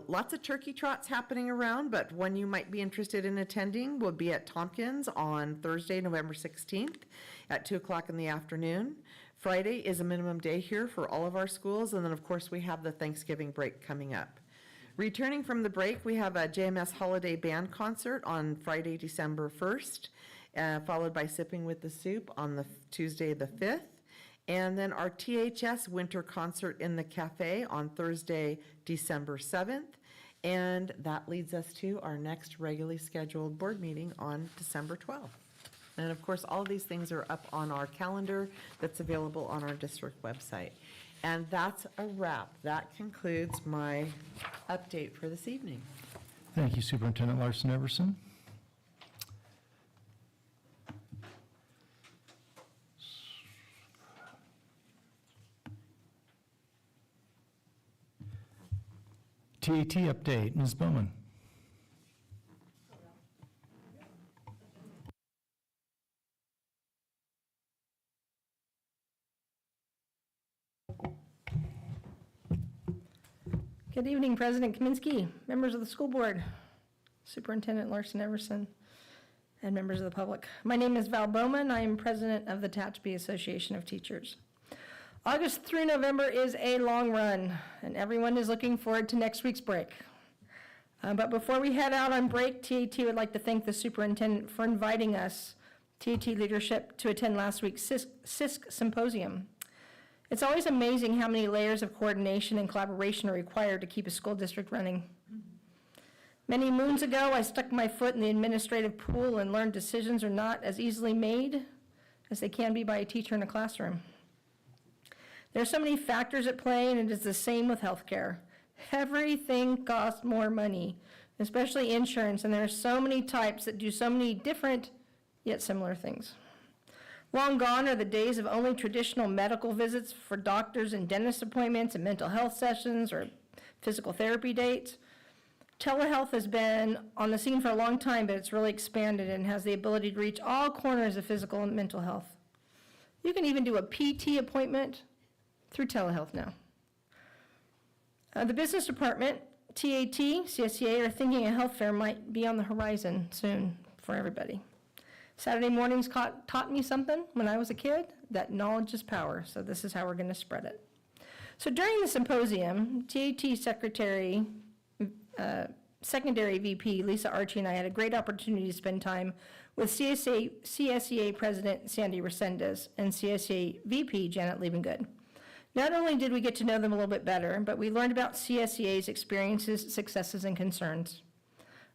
Lots of turkey trots happening around, but one you might be interested in attending will be at Tompkins on Thursday, November 16th at 2 o'clock in the afternoon. Friday is a minimum day here for all of our schools, and then of course we have the Thanksgiving break coming up. Returning from the break, we have a JMS Holiday Band Concert on Friday, December 1st, followed by Sipping with the Soup on the Tuesday the 5th. And then our THS Winter Concert in the Cafe on Thursday, December 7th. And that leads us to our next regularly scheduled board meeting on December 12th. And of course, all of these things are up on our calendar that's available on our district website. And that's a wrap. That concludes my update for this evening. Thank you, Superintendent Larson Everson. TAT update, Ms. Bowman. Good evening, President Kaminsky, members of the school board, Superintendent Larson Everson, and members of the public. My name is Val Bowman. I am president of the Tehachapi Association of Teachers. August through November is a long run, and everyone is looking forward to next week's break. But before we head out on break, TAT would like to thank the superintendent for inviting us, TAT leadership, to attend last week's CISC symposium. It's always amazing how many layers of coordination and collaboration are required to keep a school district running. Many moons ago, I stuck my foot in the administrative pool and learned decisions are not as easily made as they can be by a teacher in a classroom. There are so many factors at play, and it is the same with healthcare. Everything costs more money, especially insurance, and there are so many types that do so many different yet similar things. Long gone are the days of only traditional medical visits for doctors and dentist appointments and mental health sessions or physical therapy dates. Telehealth has been on the scene for a long time, but it's really expanded and has the ability to reach all corners of physical and mental health. You can even do a PT appointment through telehealth now. The business department, TAT, CSEA are thinking a health fair might be on the horizon soon for everybody. Saturday mornings taught me something when I was a kid, that knowledge is power, so this is how we're going to spread it. So during the symposium, TAT Secondary VP Lisa Archie and I had a great opportunity to spend time with CSEA President Sandy Resendez and CSEA VP Janet Liebengood. Not only did we get to know them a little bit better, but we learned about CSEA's experiences, successes, and concerns.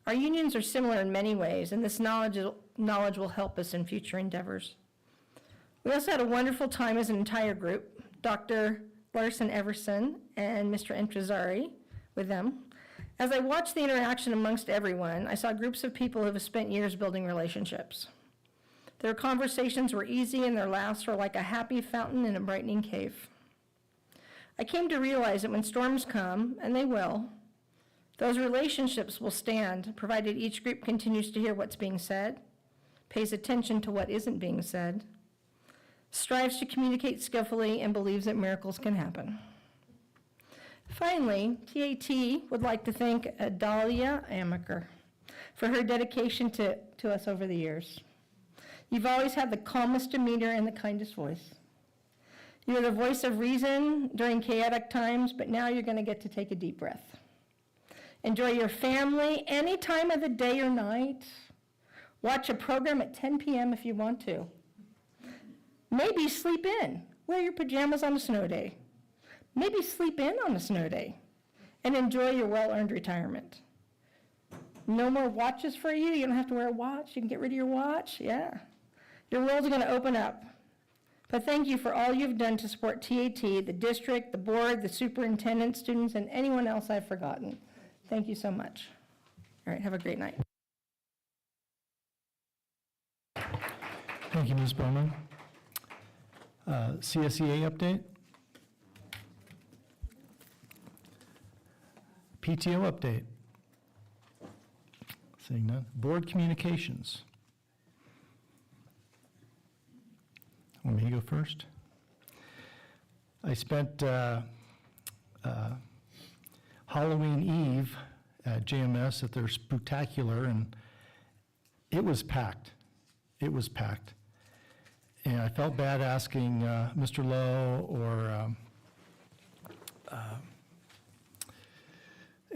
Our unions are similar in many ways, and this knowledge will help us in future endeavors. We also had a wonderful time as an entire group, Dr. Larson Everson and Mr. Entrizari with them. As I watched the interaction amongst everyone, I saw groups of people who have spent years building relationships. Their conversations were easy and their laughs were like a happy fountain in a brightening cave. I came to realize that when storms come, and they will, those relationships will stand, provided each group continues to hear what's being said, pays attention to what isn't being said, strives to communicate skillfully, and believes that miracles can happen. Finally, TAT would like to thank Adalia Amaker for her dedication to us over the years. You've always had the calmest demeanor and the kindest voice. You're the voice of reason during chaotic times, but now you're going to get to take a deep breath. Enjoy your family any time of the day or night. Watch a program at 10 p.m. if you want to. Maybe sleep in. Wear your pajamas on a snow day. Maybe sleep in on a snow day and enjoy your well-earned retirement. No more watches for you. You don't have to wear a watch. You can get rid of your watch. Yeah. Your world's going to open up. But thank you for all you've done to support TAT, the district, the board, the superintendent, students, and anyone else I've forgotten. Thank you so much. All right, have a great night. Thank you, Ms. Bowman. CSEA update? PTO update? Seeing none. Board communications? Want me to go first? I spent Halloween Eve at JMS at their Spooktacular, and it was packed. It was packed. And I felt bad asking Mr. Lowe or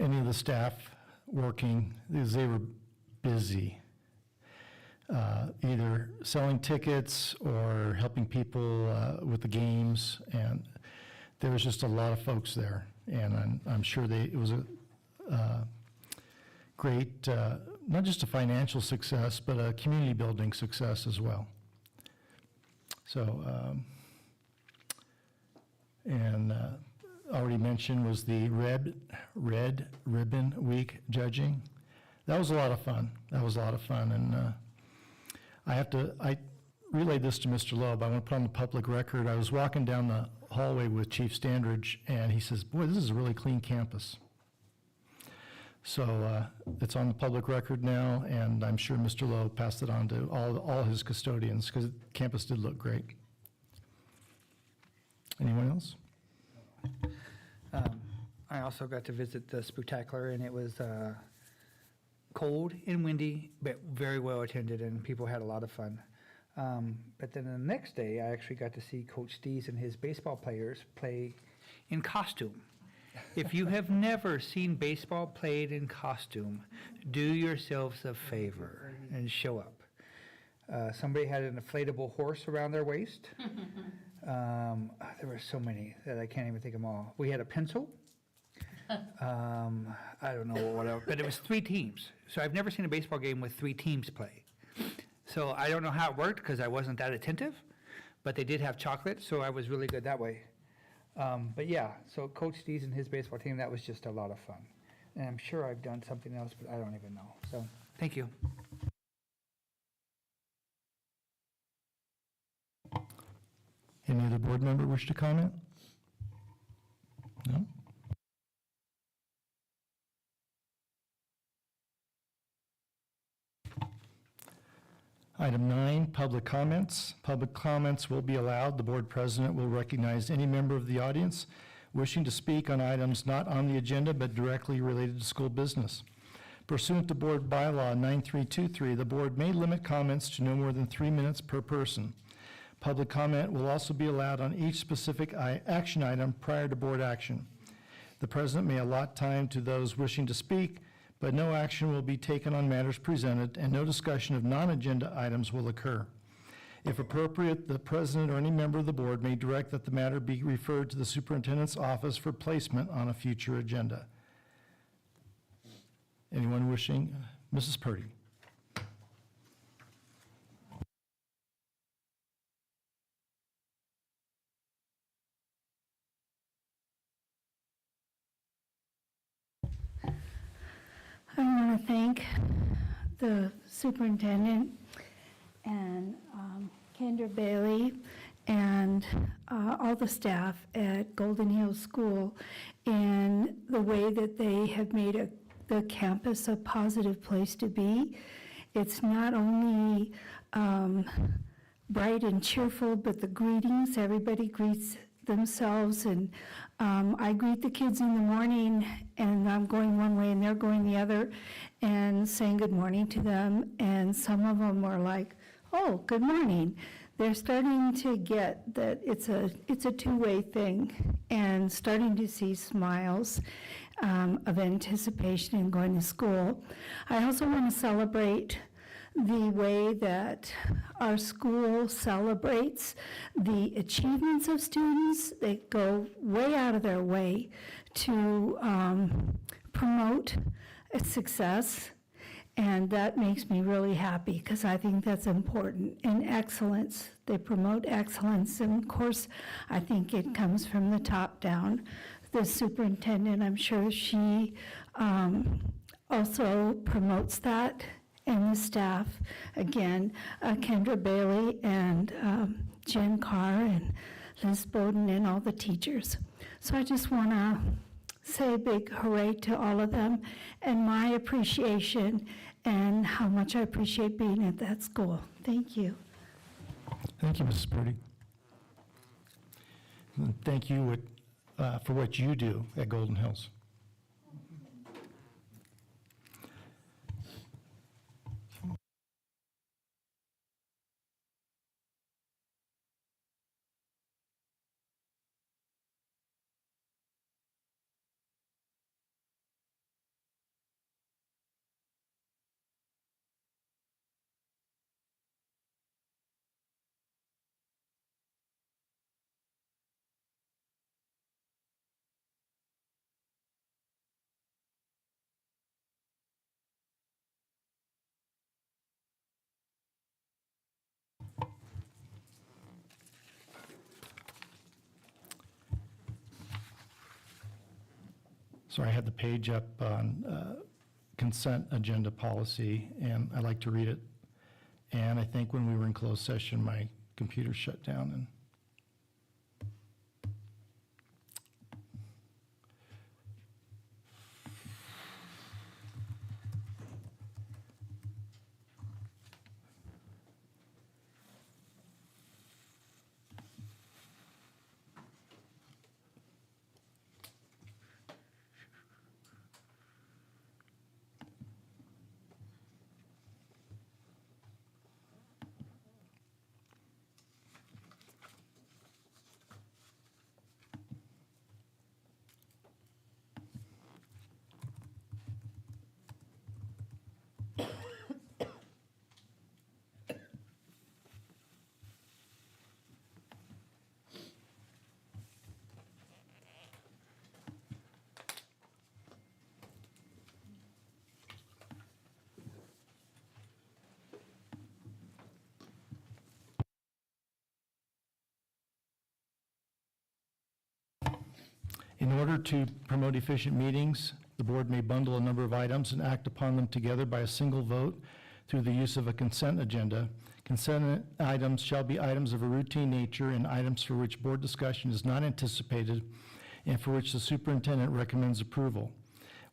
any of the staff working, because they were busy. Either selling tickets or helping people with the games, and there was just a lot of folks there, and I'm sure it was a great, not just a financial success, but a community building success as well. So, already mentioned was the Red Ribbon Week judging. That was a lot of fun. And I relayed this to Mr. Loeb. I want to put on the public record. I was walking down the hallway with Chief Standridge, and he says, "Boy, this is a really clean campus." So it's on the public record now, and I'm sure Mr. Lowe passed it on to all his custodians, because campus did look great. Anyone else? I also got to visit the Spooktacular, and it was cold and windy, but very well attended, and people had a lot of fun. But then the next day, I actually got to see Coach Stees and his baseball players play in costume. If you have never seen baseball played in costume, do yourselves a favor and show up. Somebody had an inflatable horse around their waist. There were so many that I can't even think of them all. We had a pencil. I don't know what else, but it was 3 teams. So I've never seen a baseball game with 3 teams play. So I don't know how it worked because I wasn't that attentive, but they did have chocolate, so I was really good that way. But yeah, so Coach Stees and his baseball team, that was just a lot of fun. And I'm sure I've done something else, but I don't even know. So thank you. Any other board member wish to comment? No? Item 9, public comments. Public comments will be allowed. The board president will recognize any member of the audience wishing to speak on items not on the agenda but directly related to school business. Pursuant to Board Bylaw 9323, the board may limit comments to no more than 3 minutes per person. Public comment will also be allowed on each specific action item prior to board action. The president may allot time to those wishing to speak, but no action will be taken on matters presented, and no discussion of non-agenda items will occur. If appropriate, the president or any member of the board may direct that the matter be referred to the superintendent's office for placement on a future agenda. Anyone wishing? Mrs. Purdy. I want to thank the superintendent and Kendra Bailey and all the staff at Golden Hills School in the way that they have made the campus a positive place to be. It's not only bright and cheerful, but the greetings, everybody greets themselves, and I greet the kids in the morning, and I'm going one way and they're going the other, and saying good morning to them, and some of them are like, oh, good morning. They're starting to get that it's a two-way thing, and starting to see smiles of anticipation in going to school. I also want to celebrate the way that our school celebrates the achievements of students. They go way out of their way to promote success, and that makes me really happy because I think that's important. And excellence, they promote excellence, and of course, I think it comes from the top down. The superintendent, I'm sure she also promotes that, and the staff, again, Kendra Bailey and Jen Carr and Liz Bowden and all the teachers. So I just want to say a big hooray to all of them and my appreciation and how much I appreciate being at that school. Thank you. Thank you, Mrs. Purdy. And thank you for what you do at Golden Hills. So I had the page up on consent agenda policy, and I like to read it. And I think when we were in closed session, my computer shut down. And In order to promote efficient meetings, the board may bundle a number of items and act upon them together by a single vote through the use of a consent agenda. Consent items shall be items of a routine nature and items for which board discussion is not anticipated and for which the superintendent recommends approval.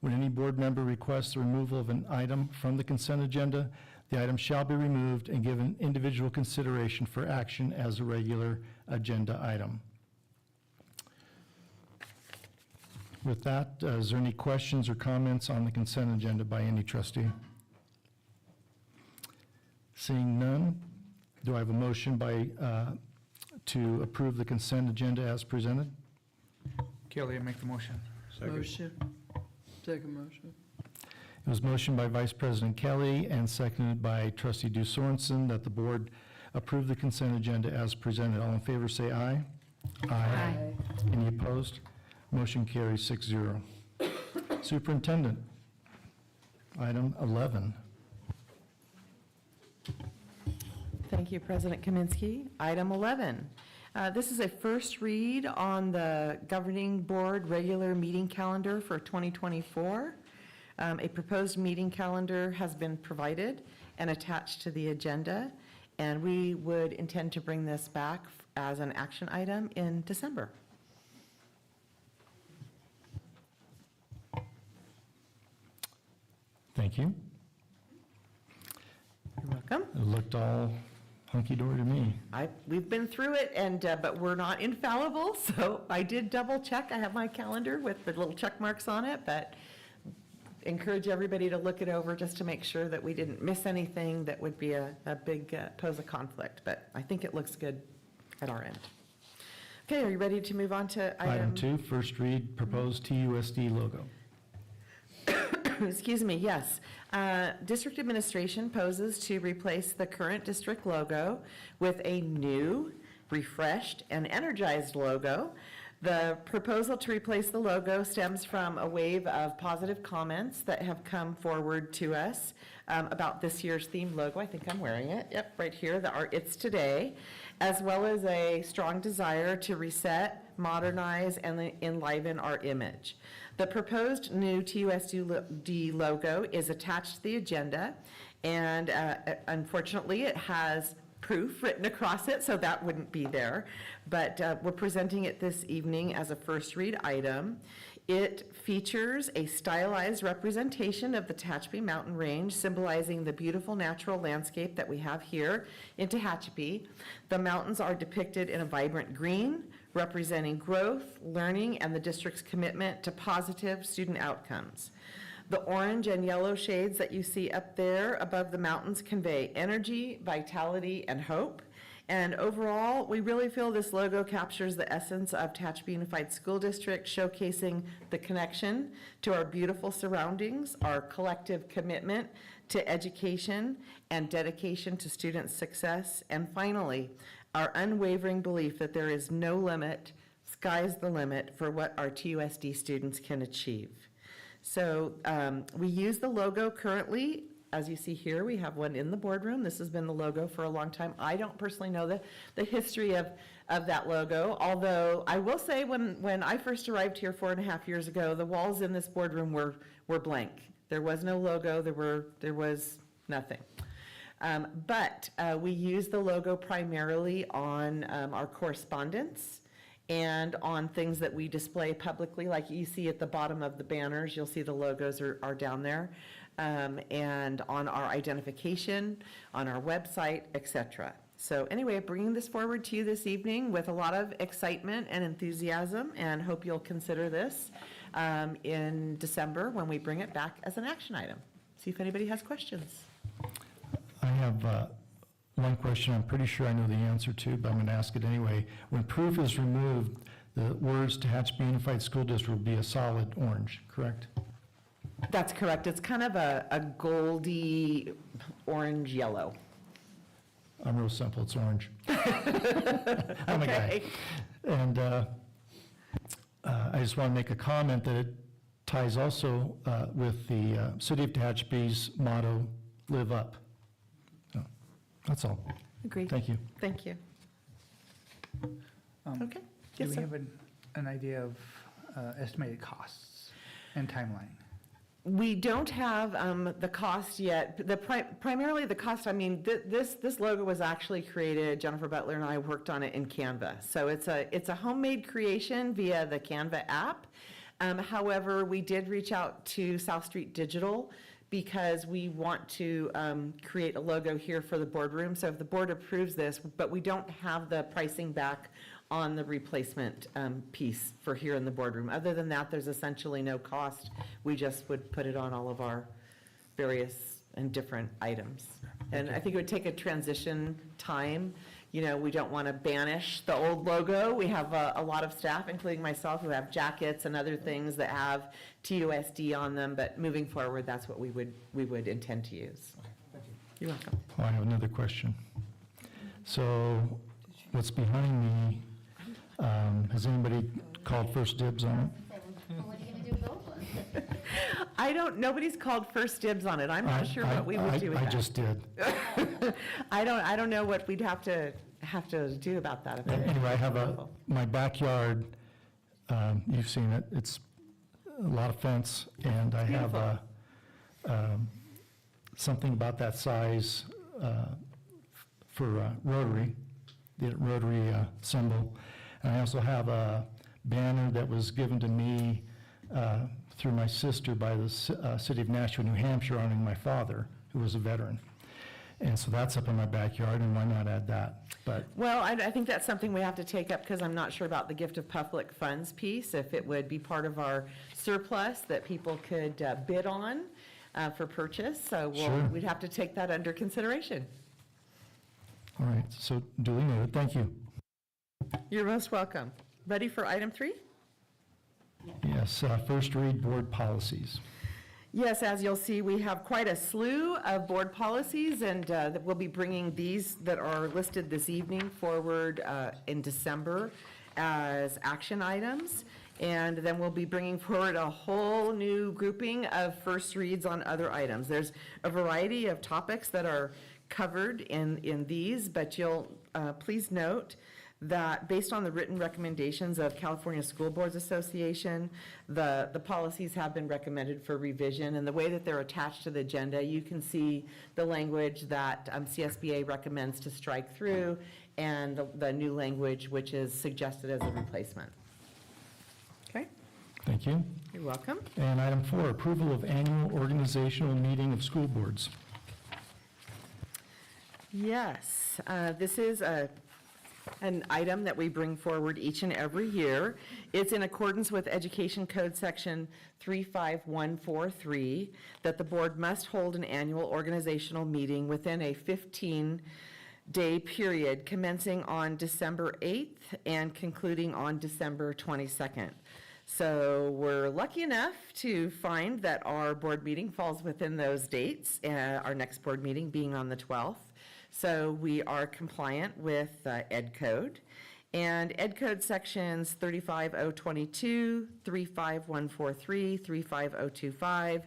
When any board member requests the removal of an item from the consent agenda, the item shall be removed and given individual consideration for action as a regular agenda item. With that, is there any questions or comments on the consent agenda by any trustee? Seeing none, do I have a motion to approve the consent agenda as presented? Kelly, I make the motion. Motion. Second motion. It was motioned by Vice President Kelly and seconded by Trustee Du Sorensen that the board approve the consent agenda as presented. All in favor, say aye. Aye. Any opposed? Motion carries 6-0. Superintendent, item 11. Thank you, President Kaminsky. Item 11. This is a first read on the governing board regular meeting calendar for 2024. A proposed meeting calendar has been provided and attached to the agenda, and we would intend to bring this back as an action item in December. Thank you. You're welcome. It looked all hunky-dory to me. We've been through it, and but we're not infallible, so I did double check. I have my calendar with the little check marks on it, but encourage everybody to look it over just to make sure that we didn't miss anything that would be a big pose a conflict, but I think it looks good at our end. Okay, are you ready to move on to Item 2, first read, proposed TUSD logo. Excuse me, yes. District administration poses to replace the current district logo with a new, refreshed, and energized logo. The proposal to replace the logo stems from a wave of positive comments that have come forward to us about this year's theme logo. I think I'm wearing it. Yep, right here, It's Today, as well as a strong desire to reset, modernize, and enliven our image. The proposed new TUSD logo is attached to the agenda, and unfortunately, it has proof written across it, so that wouldn't be there. But we're presenting it this evening as a first read item. It features a stylized representation of the Tehachapi Mountain Range, symbolizing the beautiful natural landscape that we have here in Tehachapi. The mountains are depicted in a vibrant green, representing growth, learning, and the district's commitment to positive student outcomes. The orange and yellow shades that you see up there above the mountains convey energy, vitality, and hope. And overall, we really feel this logo captures the essence of Tehachapi Unified School District, showcasing the connection to our beautiful surroundings, our collective commitment to education and dedication to student success, and finally, our unwavering belief that there is no limit, sky's the limit for what our TUSD students can achieve. So we use the logo currently. As you see here, we have one in the boardroom. This has been the logo for a long time. I don't personally know the history of that logo, although I will say when I first arrived here 4.5 years ago, the walls in this boardroom were blank. There was no logo, there was nothing. But we use the logo primarily on our correspondence and on things that we display publicly, like you see at the bottom of the banners, you'll see the logos are down there, and on our identification, on our website, etc. So anyway, bringing this forward to you this evening with a lot of excitement and enthusiasm, and hope you'll consider this in December when we bring it back as an action item. See if anybody has questions. I have one question I'm pretty sure I know the answer to, but I'm going to ask it anyway. When proof is removed, the words Tehachapi Unified School District will be a solid orange, correct? That's correct. It's kind of a goldy orange yellow. I'm real simple, it's orange. I'm a guy. And I just want to make a comment that it ties also with the City of Tehachapi's motto, live up. So, that's all. Agreed. Thank you. Thank you. Okay. Do Yes, we sir. have an idea of estimated costs and timeline? We don't have the cost yet. Primarily the cost, I mean, this logo was actually created, Jennifer Butler and I worked on it in Canva. So it's a homemade creation via the Canva app. However, we did reach out to South Street Digital because we want to create a logo here for the boardroom. So if the board approves this, but we don't have the pricing back on the replacement piece for here in the boardroom. Other than that, there's essentially no cost. We just would put it on all of our various and different items. And I think it would take a transition time. You know, we don't want to banish the old logo. We have a lot of staff, including myself, who have jackets and other things that have TUSD on them, but moving forward, that's what we would intend to use. You're welcome. Oh, I have another question. So what's behind me, has anybody called first dibs on it? Nobody's called first dibs on it. I'm not sure what we would do with that. I just did. I don't know what we'd have to do about that. Anyway, I have my backyard, you've seen it, it's a lot of fence, and I have something about that size for Rotary, the Rotary symbol. And I also have a banner that was given to me through my sister by the city of Nashua, New Hampshire, honoring my father, who was a veteran. And so that's up in my backyard, and why not add that? But well, I think that's something we have to take up because I'm not sure about the gift of public funds piece, if it would be part of our surplus that people could bid on for purchase. So Sure. we'd have to take that under consideration. all right, so duly noted. Thank you. You're most welcome. Ready for item 3? Yes, first read board policies. Yes, as you'll see, we have quite a slew of board policies, and that we'll be bringing these that are listed this evening forward in December as action items. And then we'll be bringing forward a whole new grouping of first reads on other items. There's a variety of topics that are covered in these, but you'll please note that based on the written recommendations of California School Boards Association, the policies have been recommended for revision, and the way that they're attached to the agenda, you can see the language that CSBA recommends to strike through, and the new language which is suggested as a replacement. Okay, Thank you. you're welcome. And item 4, approval of annual organizational meeting of school boards. Yes, this is an item that we bring forward each and every year. It's in accordance with Education Code Section 35143 that the board must hold an annual organizational meeting within a 15-day period commencing on December 8th and concluding on December 22nd. So we're lucky enough to find that our board meeting falls within those dates, our next board meeting being on the 12th. So we are compliant with Ed Code. And Ed Code sections 35022, 35143, 35025,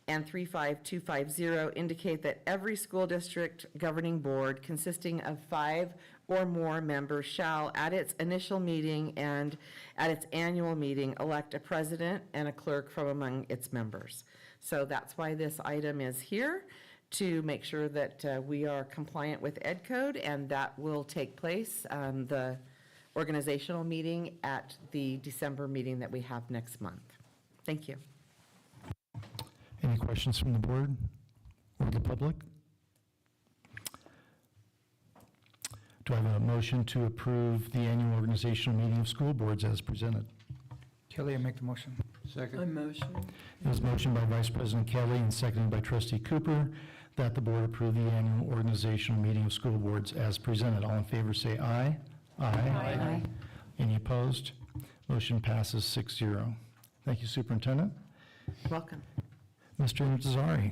and 35250 indicate that every school district governing board consisting of 5 or more members shall, at its initial meeting and at its annual meeting, elect a president and a clerk from among its members. So that's why this item is here, to make sure that we are compliant with Ed Code, and that will take place, the organizational meeting at the December meeting that we have next month. Thank you. Any questions from the board or the public? Do I have a motion to approve the annual organizational meeting of school boards as presented? Kelly, I make the motion. I motion. It was motioned by Vice President Kelly and seconded by Trustee Cooper that the board approve the annual organizational meeting of school boards as presented. All in favor say aye. Aye. Any opposed? Motion passes 6-0. Thank you, Superintendent. Welcome. Mr. Nazari.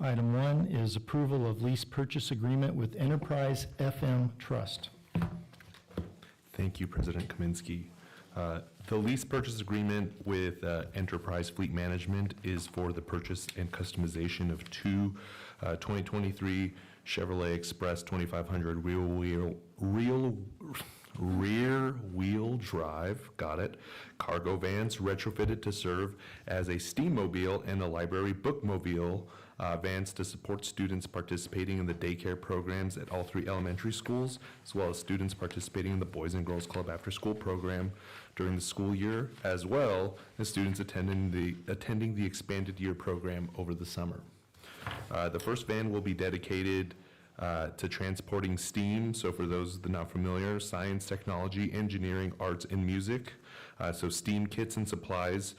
Item 1 is approval of lease purchase agreement with Enterprise FM Trust. Thank you, President Kaminsky. The lease purchase agreement with Enterprise Fleet Management is for the purchase and customization of 2 2023 Chevrolet Express 2500 rear drive, got it. Cargo vans retrofitted to serve as a Steammobile and a library bookmobile vans to support students participating in the daycare programs at all 3 elementary schools, as well as students participating in the Boys and Girls Club after-school program during the school year, as well as students attending the expanded year program over the summer. The first van will be dedicated to transporting STEAM, so for those that are not familiar, science, technology, engineering, arts, and music. So STEAM kits and supplies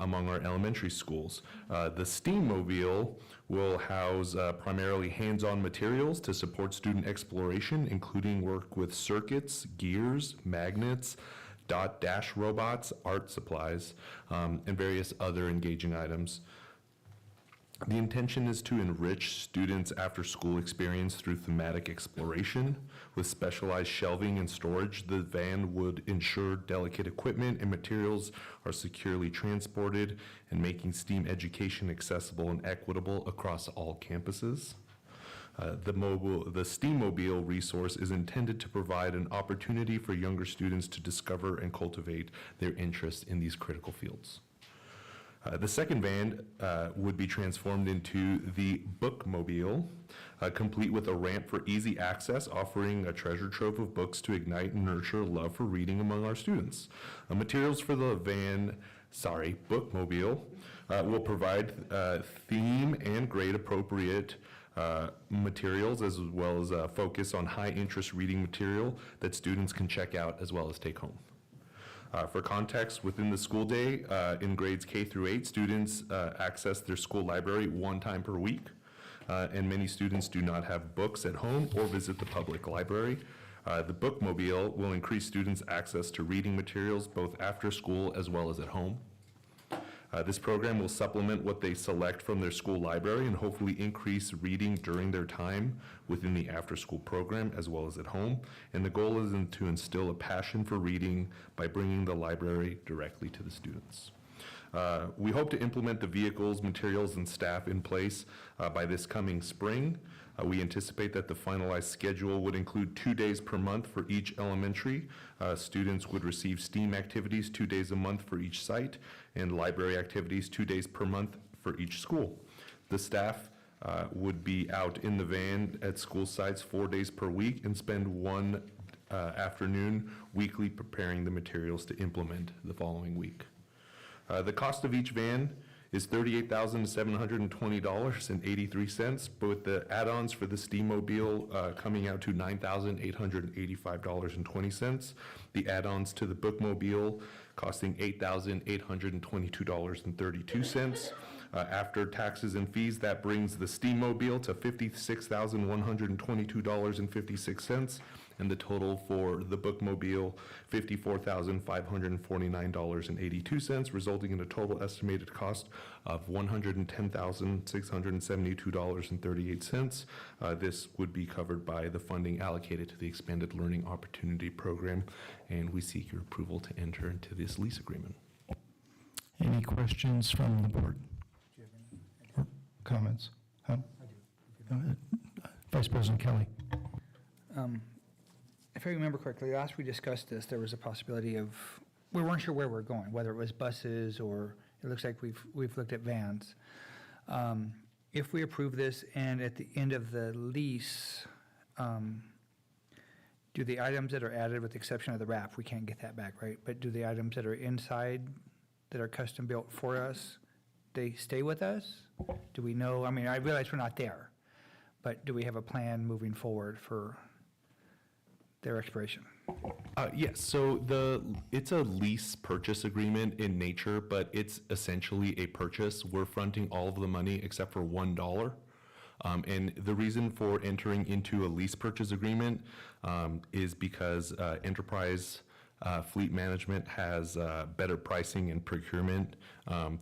among our elementary schools. The Steammobile will house primarily hands-on materials to support student exploration, including work with circuits, gears, magnets, dash robots, art supplies, and various other engaging items. The intention is to enrich students' after-school experience through thematic exploration. With specialized shelving and storage, the van would ensure delicate equipment and materials are securely transported and making STEAM education accessible and equitable across all campuses. The Steammobile resource is intended to provide an opportunity for younger students to discover and cultivate their interest in these critical fields. The second van would be transformed into the Bookmobile, complete with a ramp for easy access, offering a treasure trove of books to ignite and nurture love for reading among our students. Materials for the Bookmobile will provide theme and grade appropriate materials, as well as a focus on high interest reading material that students can check out as well as take home. For context, within the school day, in grades K through 8, students access their school library 1 time per week, and many students do not have books at home or visit the public library. The Bookmobile will increase students' access to reading materials both after school as well as at home. This program will supplement what they select from their school library and hopefully increase reading during their time within the after-school program as well as at home. And the goal is to instill a passion for reading by bringing the library directly to the students. We hope to implement the vehicles, materials, and staff in place by this coming spring. We anticipate that the finalized schedule would include 2 days per month for each elementary. Students would receive STEAM activities 2 days a month for each site, and library activities 2 days per month for each school. The staff would be out in the van at school sites 4 days per week and spend 1 afternoon weekly preparing the materials to implement the following week. The cost of each van is $38,720.83, but with the add-ons for the Steammobile coming out to $9,885.20. The add-ons to the Bookmobile costing $8,822.32. After taxes and fees, that brings the Steammobile to $56,122.56, and the total for the Bookmobile, $54,549.82, resulting in a total estimated cost of $110,672.38. This would be covered by the funding allocated to the Expanded Learning Opportunity Program, and we seek your approval to enter into this lease agreement. Any questions from the board? Or comments? Go ahead. Vice President Kelly. If I remember correctly, last we discussed this, there was a possibility of, we weren't sure where we're going, whether it was buses or it looks like we've looked at vans. If we approve this and at the end of the lease, do the items that are added, with the exception of the wrap, we can't get that back, right? But do the items that are inside that are custom built for us, they stay with us? Do we know, I mean, I realize we're not there, but do we have a plan moving forward for their expiration? Yes, so it's a lease purchase agreement in nature, but it's essentially a purchase. We're fronting all of the money except for $1. And the reason for entering into a lease purchase agreement is because Enterprise Fleet Management has better pricing and procurement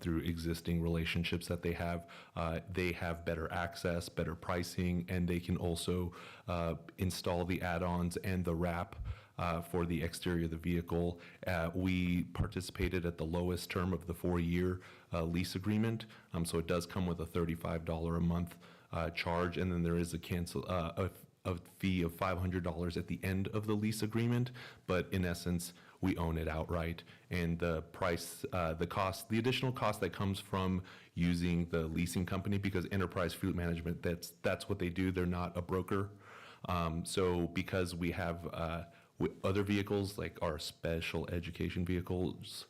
through existing relationships that they have. They have better access, better pricing, and they can also install the add-ons and the wrap for the exterior of the vehicle. We participated at the lowest term of the 4-year lease agreement, so it does come with a $35 a month charge, and then there is a a fee of $500 at the end of the lease agreement, but in essence, we own it outright. And the price, the additional cost that comes from using the leasing company, because Enterprise Fruit Management, that's what they do, they're not a broker. So because we have other vehicles, like our special education vehicles,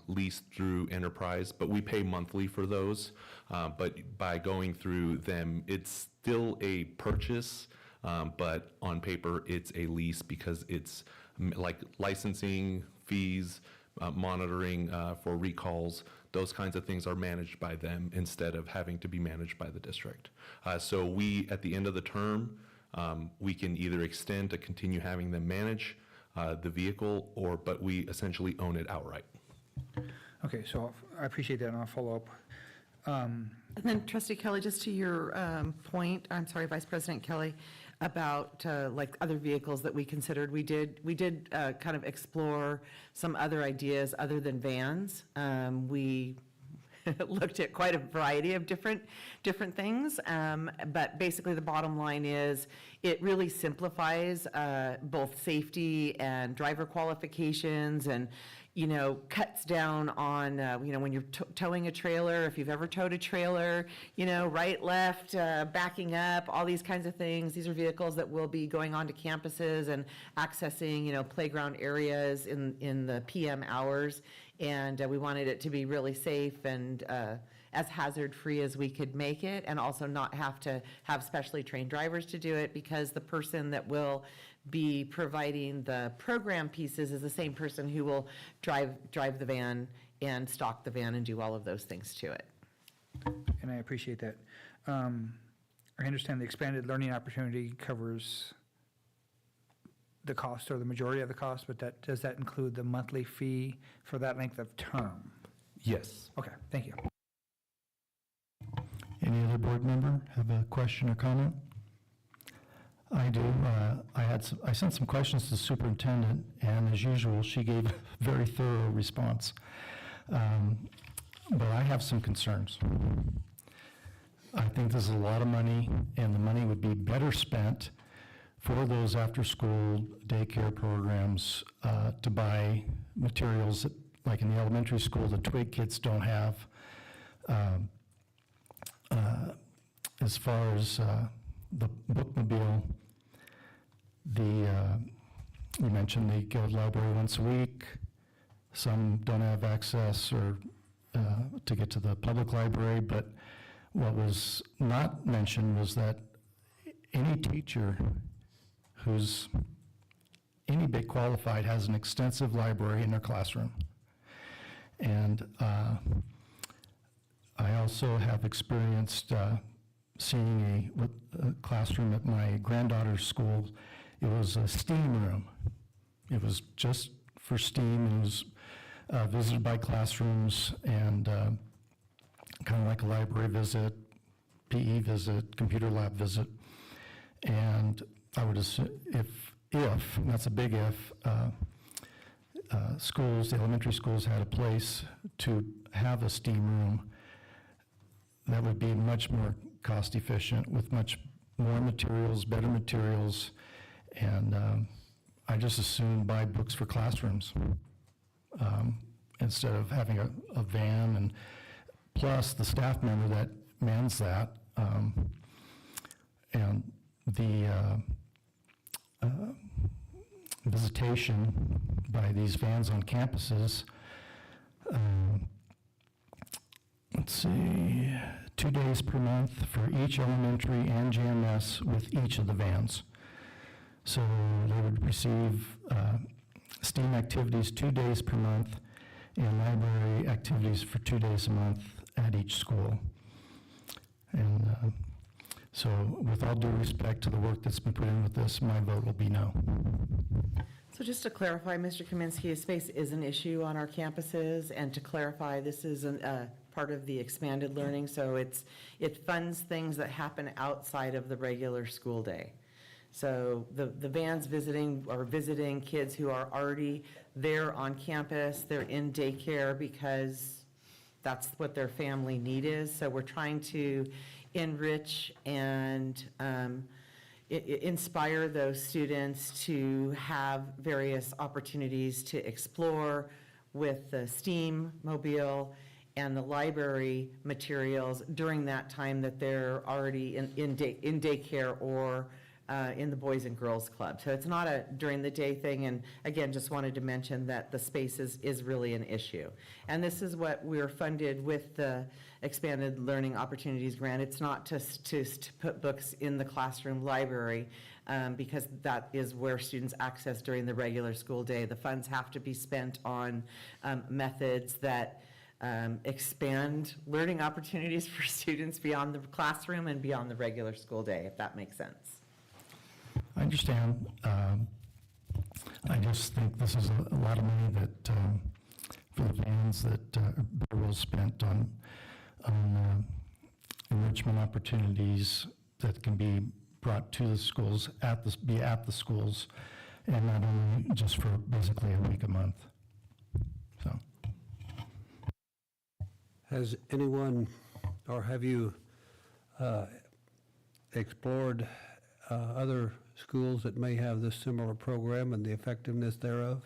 leased through Enterprise, but we pay monthly for those. But by going through them, it's still a purchase, but on paper, it's a lease because it's like licensing fees, monitoring for recalls, those kinds of things are managed by them instead of having to be managed by the district. So we, at the end of the term, we can either extend to continue having them manage the vehicle, but we essentially own it outright. Okay, so I appreciate that, and I'll follow up. And then Trustee Kelly, just to your point, I'm sorry, Vice President Kelly, about like other vehicles that we considered, we did kind of explore some other ideas other than vans. We looked at quite a variety of different things, but basically the bottom line is it really simplifies both safety and driver qualifications, and cuts down on, when you're towing a trailer, if you've ever towed a trailer, right, left, backing up, all these kinds of things. These are vehicles that will be going onto campuses and accessing, playground areas in the PM hours. And we wanted it to be really safe and as hazard-free as we could make it, and also not have to have specially trained drivers to do it, because the person that will be providing the program pieces is the same person who will drive the van and stock the van and do all of those things to it. And I appreciate that. I understand the expanded learning opportunity covers the cost or the majority of the cost, but does that include the monthly fee for that length of term? Yes. Okay, thank you. Any other board member have a question or comment? I do. I sent some questions to the superintendent, and as usual, she gave a very thorough response. But I have some concerns. I think this is a lot of money, and the money would be better spent for those after-school daycare programs to buy materials that, like in the elementary school, the Twig kids don't have. As far as the bookmobile, you mentioned they go to the library once a week. Some don't have access or to get to the public library, but what was not mentioned was that any teacher who's any bit qualified has an extensive library in their classroom. And I also have experienced seeing a classroom at my granddaughter's school. It was a STEAM room. It was just for STEAM, and it was visited by classrooms, and kind of like a library visit, PE visit, computer lab visit. And I would assume if, and that's a big if, schools, the elementary schools had a place to have a STEAM room, that would be much more cost efficient with much more materials, better materials, and I just assume buy books for classrooms instead of having a van, and plus the staff member that mans that, and the visitation by these vans on campuses. Let's see, 2 days per month for each elementary and JMS with each of the vans. So they would receive STEAM activities 2 days per month and library activities for 2 days a month at each school. And so with all due respect to the work that's been put in with this, my vote will be no. So just to clarify, Mr. Kaminsky, space is an issue on our campuses, and to clarify, this is part of the expanded learning, so it funds things that happen outside of the regular school day. So the vans visiting kids who are already there on campus, they're in daycare because that's what their family need is. So we're trying to enrich and inspire those students to have various opportunities to explore with the STEAM mobile and the library materials during that time that they're already in daycare or in the Boys and Girls Club. So it's not a during the day thing, and again, just wanted to mention that the space is really an issue. And this is what we're funded with the Expanded Learning Opportunities Grant. It's not to put books in the classroom library, because that is where students access during the regular school day. The funds have to be spent on methods that expand learning opportunities for students beyond the classroom and beyond the regular school day, if that makes sense. I understand. I just think this is a lot of money that, for the vans that are well spent on enrichment opportunities that can be brought to the schools, be at the schools, and not only just for basically a week a month. So. Has anyone, or have you explored other schools that may have this similar program and the effectiveness thereof?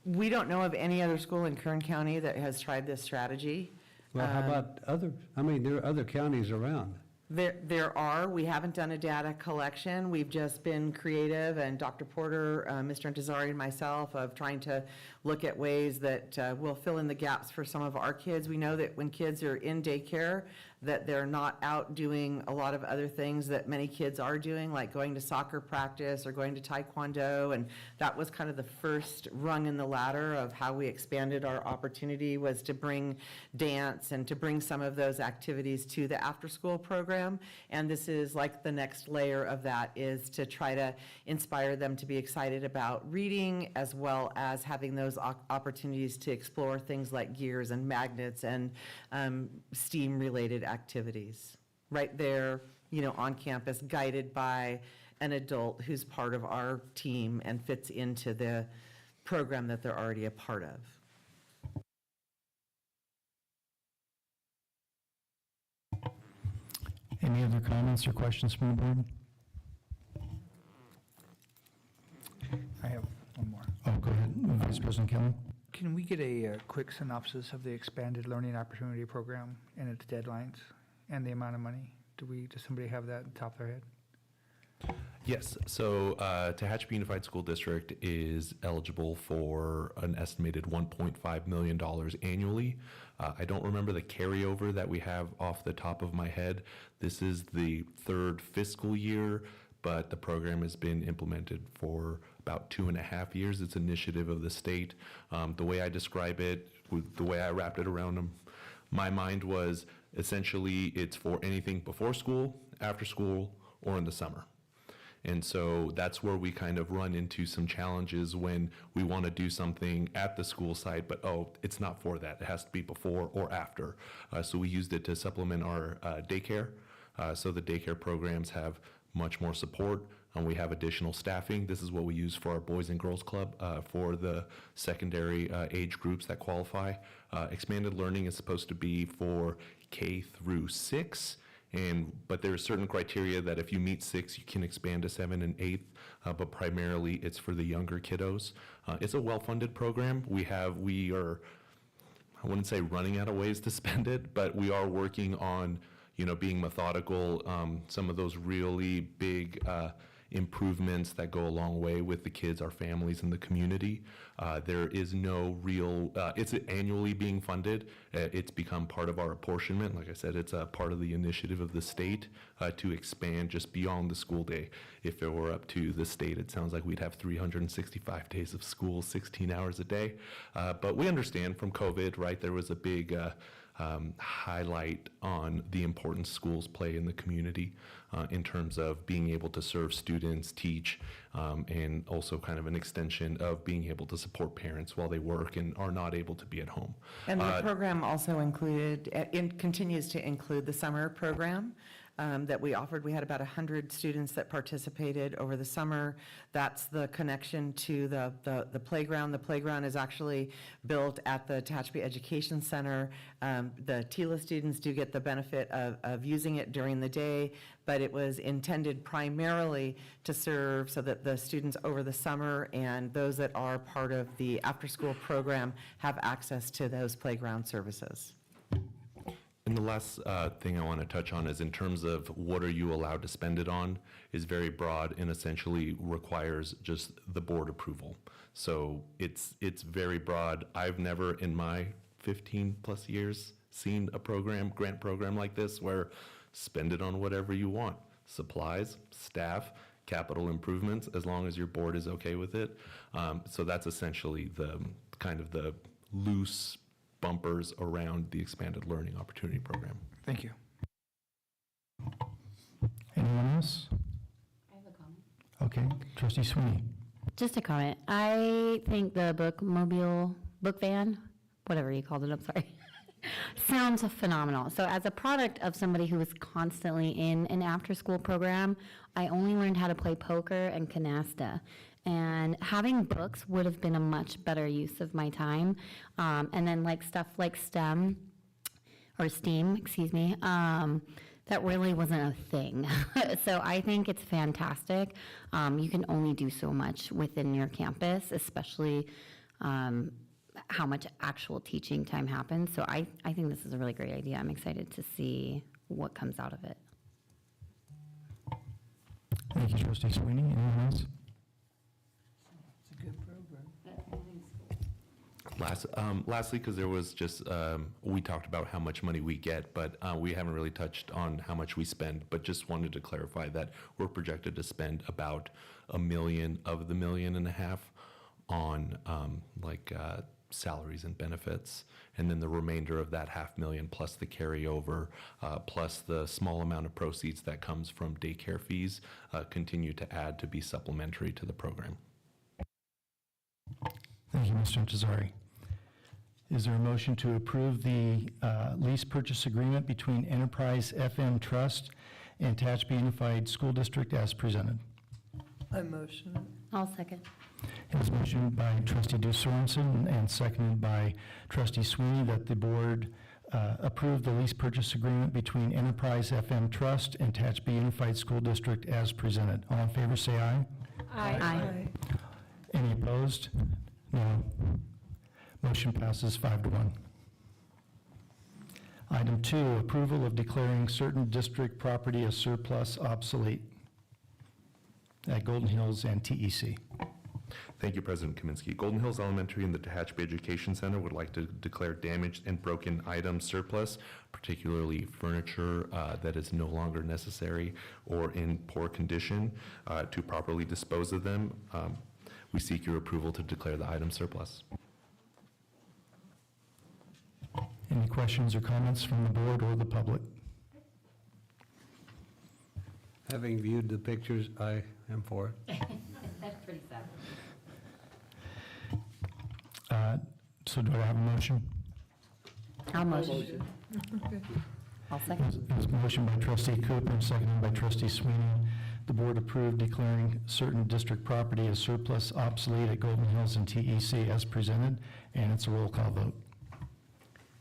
We don't know of any other school in Kern County that has tried this strategy. Well, how about others? I mean, there are other counties around. There are. We haven't done a data collection. We've just been creative, and Dr. Porter, Mr. Intezari, and myself of trying to look at ways that will fill in the gaps for some of our kids. We know that when kids are in daycare, that they're not out doing a lot of other things that many kids are doing, like going to soccer practice or going to taekwondo, and that was kind of the first rung in the ladder of how we expanded our opportunity, was to bring dance and to bring some of those activities to the after-school program. And this is like the next layer of that, is to try to inspire them to be excited about reading, as well as having those opportunities to explore things like gears and magnets and STEAM-related activities right there, on campus, guided by an adult who's part of our team and fits into the program that they're already a part of. Any other comments or questions from the board? I have one more. Oh, go ahead, Vice President Kelly. Can we get a quick synopsis of the Expanded Learning Opportunity Program and its deadlines and the amount of money? Does somebody have that at the top of their head? Yes, so Tehachapi Unified School District is eligible for an estimated $1.5 million annually. I don't remember the carryover that we have off the top of my head. This is the third fiscal year, but the program has been implemented for about 2.5 years. It's an initiative of the state. The way I describe it, the way I wrapped it around my mind was essentially it's for anything before school, after school, or in the summer. And so that's where we kind of run into some challenges when we want to do something at the school site, but it's not for that. It has to be before or after. So we used it to supplement our daycare. So the daycare programs have much more support, and we have additional staffing. This is what we use for our Boys and Girls Club for the secondary age groups that qualify. Expanded learning is supposed to be for K through 6. But there are certain criteria that if you meet 6, you can expand to 7 and 8, but primarily it's for the younger kiddos. It's a well-funded program. We are, I wouldn't say running out of ways to spend it, but we are working on, being methodical. Some of those really big improvements that go a long way with the kids, our families, and the community. There is no real, it's annually being funded. It's become part of our apportionment. Like I said, it's a part of the initiative of the state to expand just beyond the school day. If it were up to the state, it sounds like we'd have 365 days of school, 16 hours a day. But we understand from COVID, right, there was a big highlight on the importance schools play in the community in terms of being able to serve students, teach, and also kind of an extension of being able to support parents while they work and are not able to be at home. And the program also included, continues to include the summer program. that we offered. We had about 100 students that participated over the summer. That's the connection to the playground. The playground is actually built at the Tehachapi Education Center. The TILA students do get the benefit of using it during the day, but it was intended primarily to serve so that the students over the summer and those that are part of the after-school program have access to those playground services. And the last thing I want to touch on is in terms of what are you allowed to spend it on is very broad and essentially requires just the board approval. So it's very broad. I've never in my 15 plus years seen a grant program like this where spend it on whatever you want. Supplies, staff, capital improvements, as long as your board is okay with it. So that's essentially the kind of the loose bumpers around the Expanded Learning Opportunity Program. Thank you. Anyone else? I have a comment. Okay, Trustee Sweeney. Just a comment. I think the book van, whatever you called it, I'm sorry, sounds phenomenal. So as a product of somebody who was constantly in an after-school program, I only learned how to play poker and canasta. And having books would have been a much better use of my time. And then like stuff like STEM, or STEAM, excuse me, that really wasn't a thing. So I think it's fantastic. You can only do so much within your campus, especially how much actual teaching time happens. So I think this is a really great idea. I'm excited to see what comes out of it. Thank you, Trustee Sweeney. Anyone else? It's a good program. Lastly, because there was just, we talked about how much money we get, but we haven't really touched on how much we spend, but just wanted to clarify that we're projected to spend about $1 million of the $1.5 million on salaries and benefits, and then the remainder of that $500,000 plus the carryover, plus the small amount of proceeds that comes from daycare fees, continue to add to be supplementary to the program. Thank you, Mr. Intezari. Is there a motion to approve the lease purchase agreement between Enterprise FM Trust and Tehachapi Unified School District as presented? I motion it. I'll second. It was motioned by Trustee Sorensen and seconded by Trustee Sweeney that the board approve the lease purchase agreement between Enterprise FM Trust and Tehachapi Unified School District as presented. All in favor, say aye. Aye. Any opposed? No. Motion passes 5-1. Item 2, approval of declaring certain district property as surplus obsolete at Golden Hills and TEC. Thank you, President Kaminsky. Golden Hills Elementary and the Tehachapi Education Center would like to declare damaged and broken items surplus, particularly furniture that is no longer necessary or in poor condition, to properly dispose of them. We seek your approval to declare the item surplus. Any questions or comments from the board or the public? Having viewed the pictures, I am for it. That's pretty sad. So do I have a motion? I'll motion. I'll second. It was motioned by Trustee Cooper and seconded by Trustee Sweeney. The board approved declaring certain district property as surplus obsolete at Golden Hills and TEC as presented, and it's a roll call vote.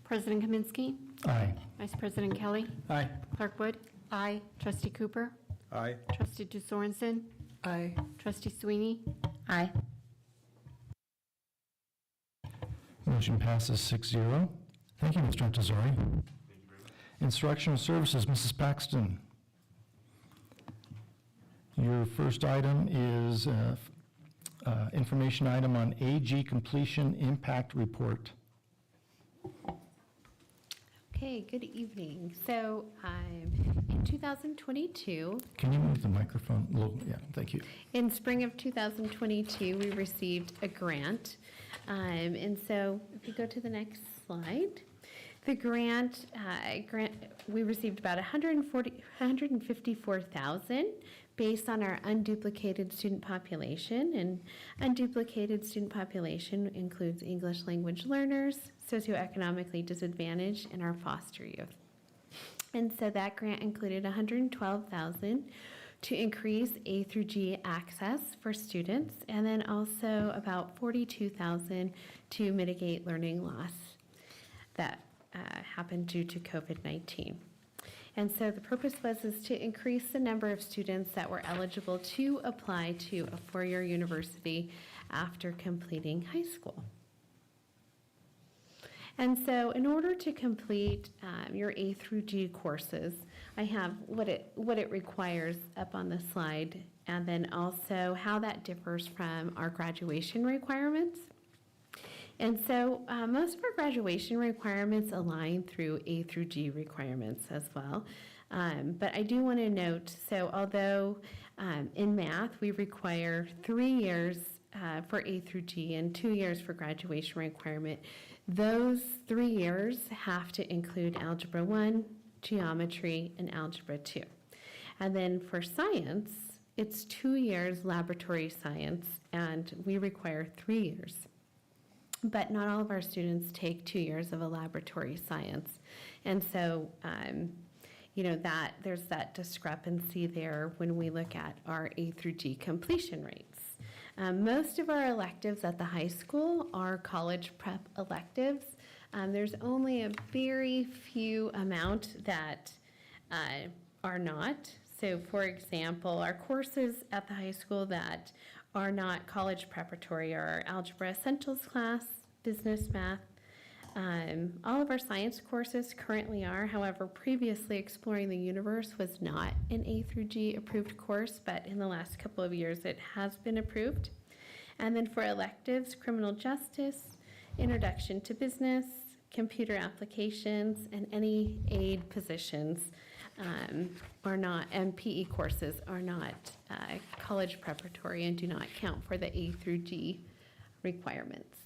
President Kaminsky. Aye. Vice President Kelly. Aye. Clerk Wood. Aye. Trustee Cooper. Aye. Trustee Sorensen. Aye. Trustee Sweeney. Aye. Motion passes 6-0. Thank you, Mr. Intezari. Instructional Services, Mrs. Paxton. Your first item is information item on AG completion impact report. Okay, good evening. So in 2022, Can you move the microphone a little? Yeah, thank you. in spring of 2022, we received a grant. And so if you go to the next slide, the grant, we received about $154,000 based on our unduplicated student population. And unduplicated student population includes English language learners, socioeconomically disadvantaged, and our foster youth. And so that grant included $112,000 to increase A through G access for students, and then also about $42,000 to mitigate learning loss that happened due to COVID-19. And so the purpose was to increase the number of students that were eligible to apply to a four-year university after completing high school. And so in order to complete your A through G courses, I have what it requires up on the slide, and then also how that differs from our graduation requirements. And so most of our graduation requirements align through A through G requirements as well. But I do want to note, so although in math we require 3 years for A through G and 2 years for graduation requirement, those 3 years have to include Algebra 1, Geometry, and Algebra 2. And then for science, it's 2 years laboratory science, and we require 3 years. But not all of our students take 2 years of a laboratory science. And so, that there's that discrepancy there when we look at our A through G completion rates. Most of our electives at the high school are college prep electives. There's only a very few amount that are not. So for example, our courses at the high school that are not college preparatory are our Algebra Essentials class, Business Math. All of our science courses currently are. However, previously Exploring the Universe was not an A through G approved course, but in the last couple of years it has been approved. And then for electives, Criminal Justice, Introduction to Business, Computer Applications, and any aid positions are not, and PE courses are not college preparatory and do not count for the A through G requirements.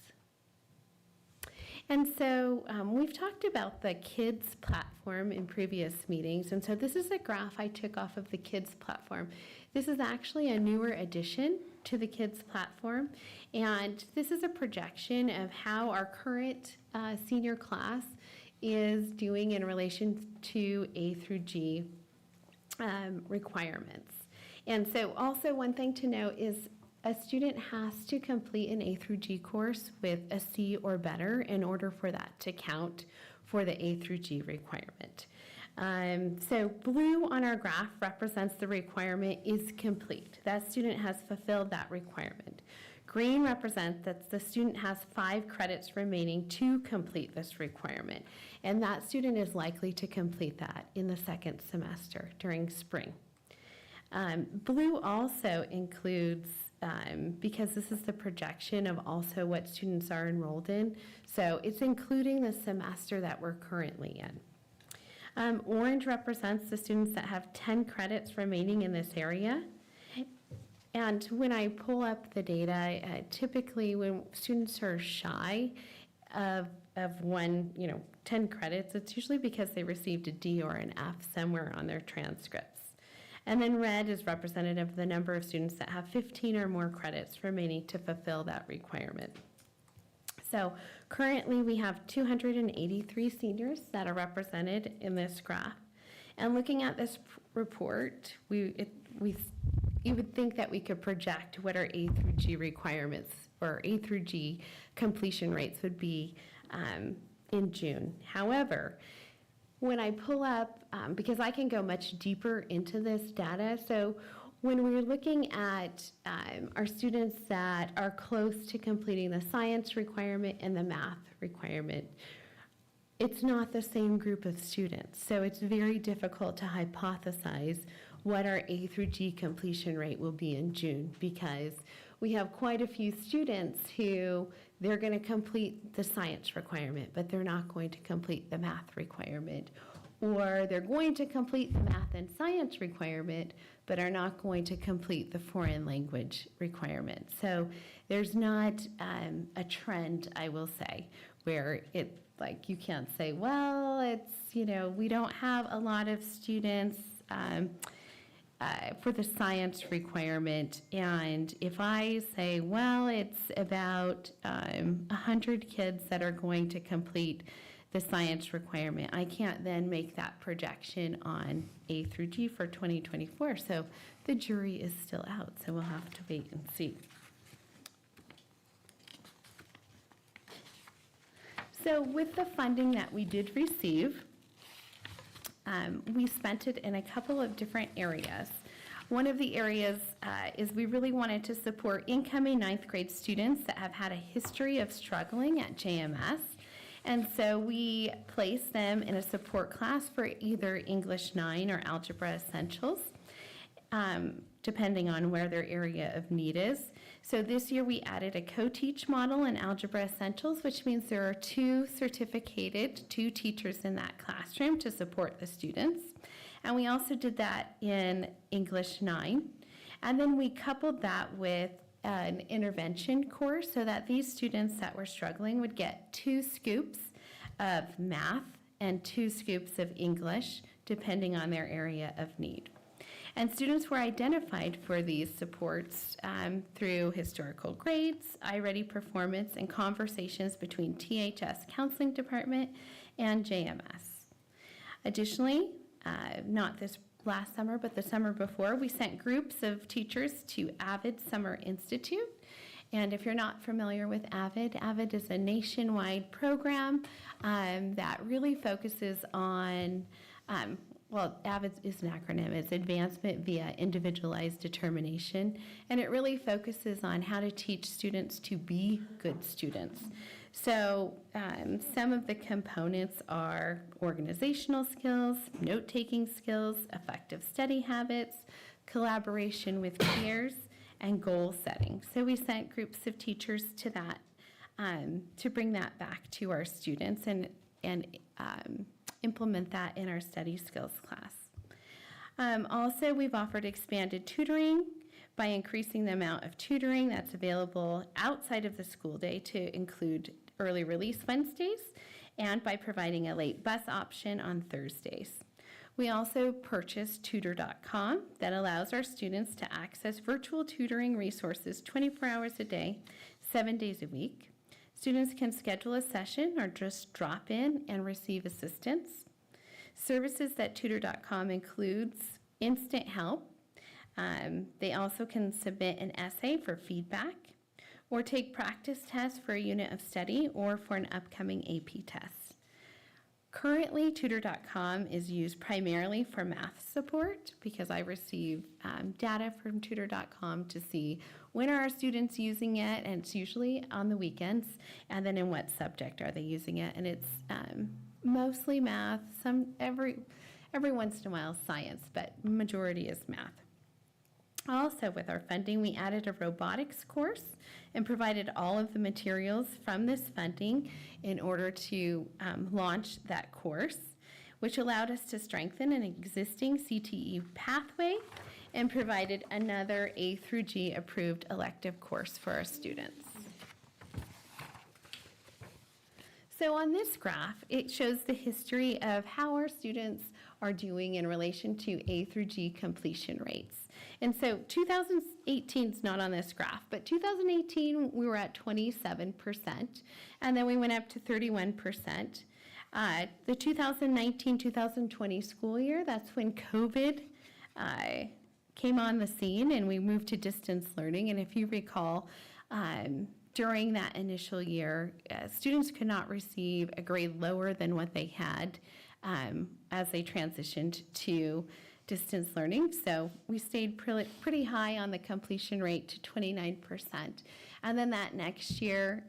And so we've talked about the KIDS platform in previous meetings, and so this is a graph I took off of the KIDS platform. This is actually a newer addition to the KIDS platform, and this is a projection of how our current senior class is doing in relation to A through G requirements. And so also one thing to note is a student has to complete an A through G course with a C or better in order for that to count for the A through G requirement. So blue on our graph represents the requirement is complete. That student has fulfilled that requirement. Green represents that the student has 5 credits remaining to complete this requirement, and that student is likely to complete that in the second semester during spring. Blue also includes, because this is the projection of also what students are enrolled in, so it's including the semester that we're currently in. Orange represents the students that have 10 credits remaining in this area. And when I pull up the data, typically when students are shy of 10 credits, it's usually because they received a D or an F somewhere on their transcripts. And then red is representative of the number of students that have 15 or more credits remaining to fulfill that requirement. So currently we have 283 seniors that are represented in this graph. And looking at this report, you would think that we could project what our A through G requirements or A through G completion rates would be in June. However, when I pull up, because I can go much deeper into this data, so when we're looking at our students that are close to completing the science requirement and the math requirement, it's not the same group of students. So it's very difficult to hypothesize what our A through G completion rate will be in June, because we have quite a few students who they're going to complete the science requirement, but they're not going to complete the math requirement. Or they're going to complete the math and science requirement, but are not going to complete the foreign language requirement. So there's not a trend, I will say, where it, like, you can't say, well, it's, we don't have a lot of students for the science requirement. And if I say, well, it's about 100 kids that are going to complete the science requirement. I can't then make that projection on A through G for 2024, so the jury is still out, so we'll have to wait and see. So with the funding that we did receive, we spent it in a couple of different areas. One of the areas is we really wanted to support incoming ninth grade students that have had a history of struggling at JMS. And so we placed them in a support class for either English 9 or Algebra Essentials, depending on where their area of need is. So this year we added a co-teach model in Algebra Essentials, which means there are two teachers in that classroom to support the students. And we also did that in English 9. And then we coupled that with an intervention course so that these students that were struggling would get 2 scoops of math and 2 scoops of English, depending on their area of need. And students were identified for these supports through historical grades, iReady performance, and conversations between THS Counseling Department and JMS. Additionally, not this last summer, but the summer before, we sent groups of teachers to AVID Summer Institute. And if you're not familiar with AVID, AVID is a nationwide program that really focuses on, AVID is an acronym. It's Advancement via Individualized Determination. And it really focuses on how to teach students to be good students. So some of the components are organizational skills, note-taking skills, effective study habits, collaboration with peers, and goal setting. So we sent groups of teachers to that to bring that back to our students and implement that in our study skills class. Also, we've offered expanded tutoring by increasing the amount of tutoring that's available outside of the school day to include early release Wednesdays, and by providing a late bus option on Thursdays. We also purchased Tutor.com that allows our students to access virtual tutoring resources 24 hours a day, 7 days a week. Students can schedule a session or just drop in and receive assistance. Services that Tutor.com includes instant help. They also can submit an essay for feedback, or take practice tests for a unit of study or for an upcoming AP test. Currently, Tutor.com is used primarily for math support because I receive data from Tutor.com to see when are our students using it, and it's usually on the weekends, and then in what subject are they using it, and it's mostly math, every once in a while science, but majority is math. Also, with our funding, we added a robotics course and provided all of the materials from this funding in order to launch that course, which allowed us to strengthen an existing CTE pathway and provided another A through G approved elective course for our students. So on this graph, it shows the history of how our students are doing in relation to A through G completion rates. And so 2018 is not on this graph, but 2018 we were at 27%, and then we went up to 31%. The 2019-2020 school year, that's when COVID came on the scene and we moved to distance learning. And if you recall, during that initial year, students could not receive a grade lower than what they had as they transitioned to distance learning. So we stayed pretty high on the completion rate to 29%. And then that next year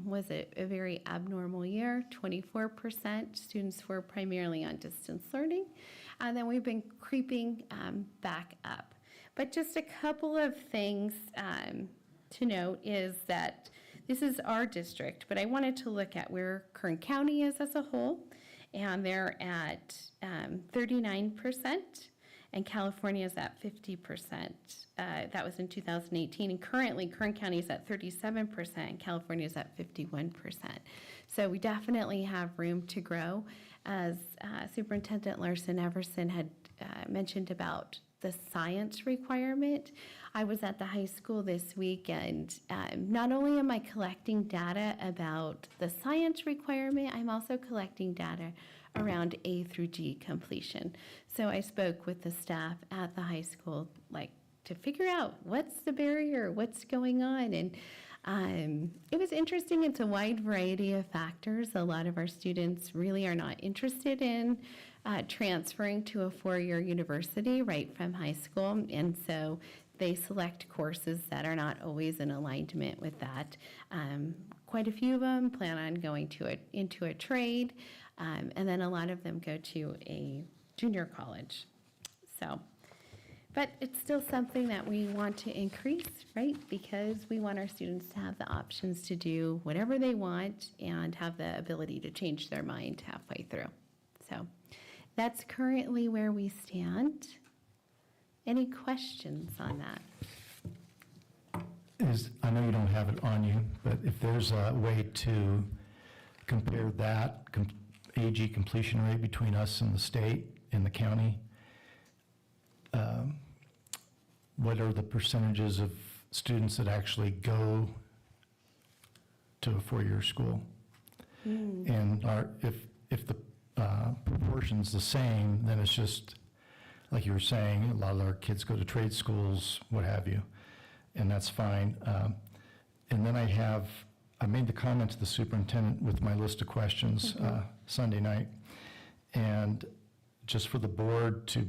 was a very abnormal year, 24%. Students were primarily on distance learning. And then we've been creeping back up. But just a couple of things to note is that this is our district, but I wanted to look at where Kern County is as a whole, and they're at 39%, and California is at 50%. That was in 2018, and currently Kern County is at 37%, and California is at 51%. So we definitely have room to grow. As Superintendent Larson Everson had mentioned about the science requirement. I was at the high school this week, and not only am I collecting data about the science requirement, I'm also collecting data around A through G completion. So I spoke with the staff at the high school, like, to figure out what's the barrier, what's going on, and it was interesting. It's a wide variety of factors. A lot of our students really are not interested in transferring to a four-year university right from high school, and so they select courses that are not always in alignment with that. Quite a few of them plan on going into a trade, and then a lot of them go to a junior college. So, but it's still something that we want to increase, right? Because we want our students to have the options to do whatever they want and have the ability to change their mind halfway through. So that's currently where we stand. Any questions on that? I know you don't have it on you, but if there's a way to compare that AG completion rate between us and the state and the county, what are the percentages of students that actually go to a four-year school? And if the proportion's the same, then it's just, like you were saying, a lot of our kids go to trade schools, what have you, and that's fine. And then I made the comment to the superintendent with my list of questions Sunday night, and just for the board to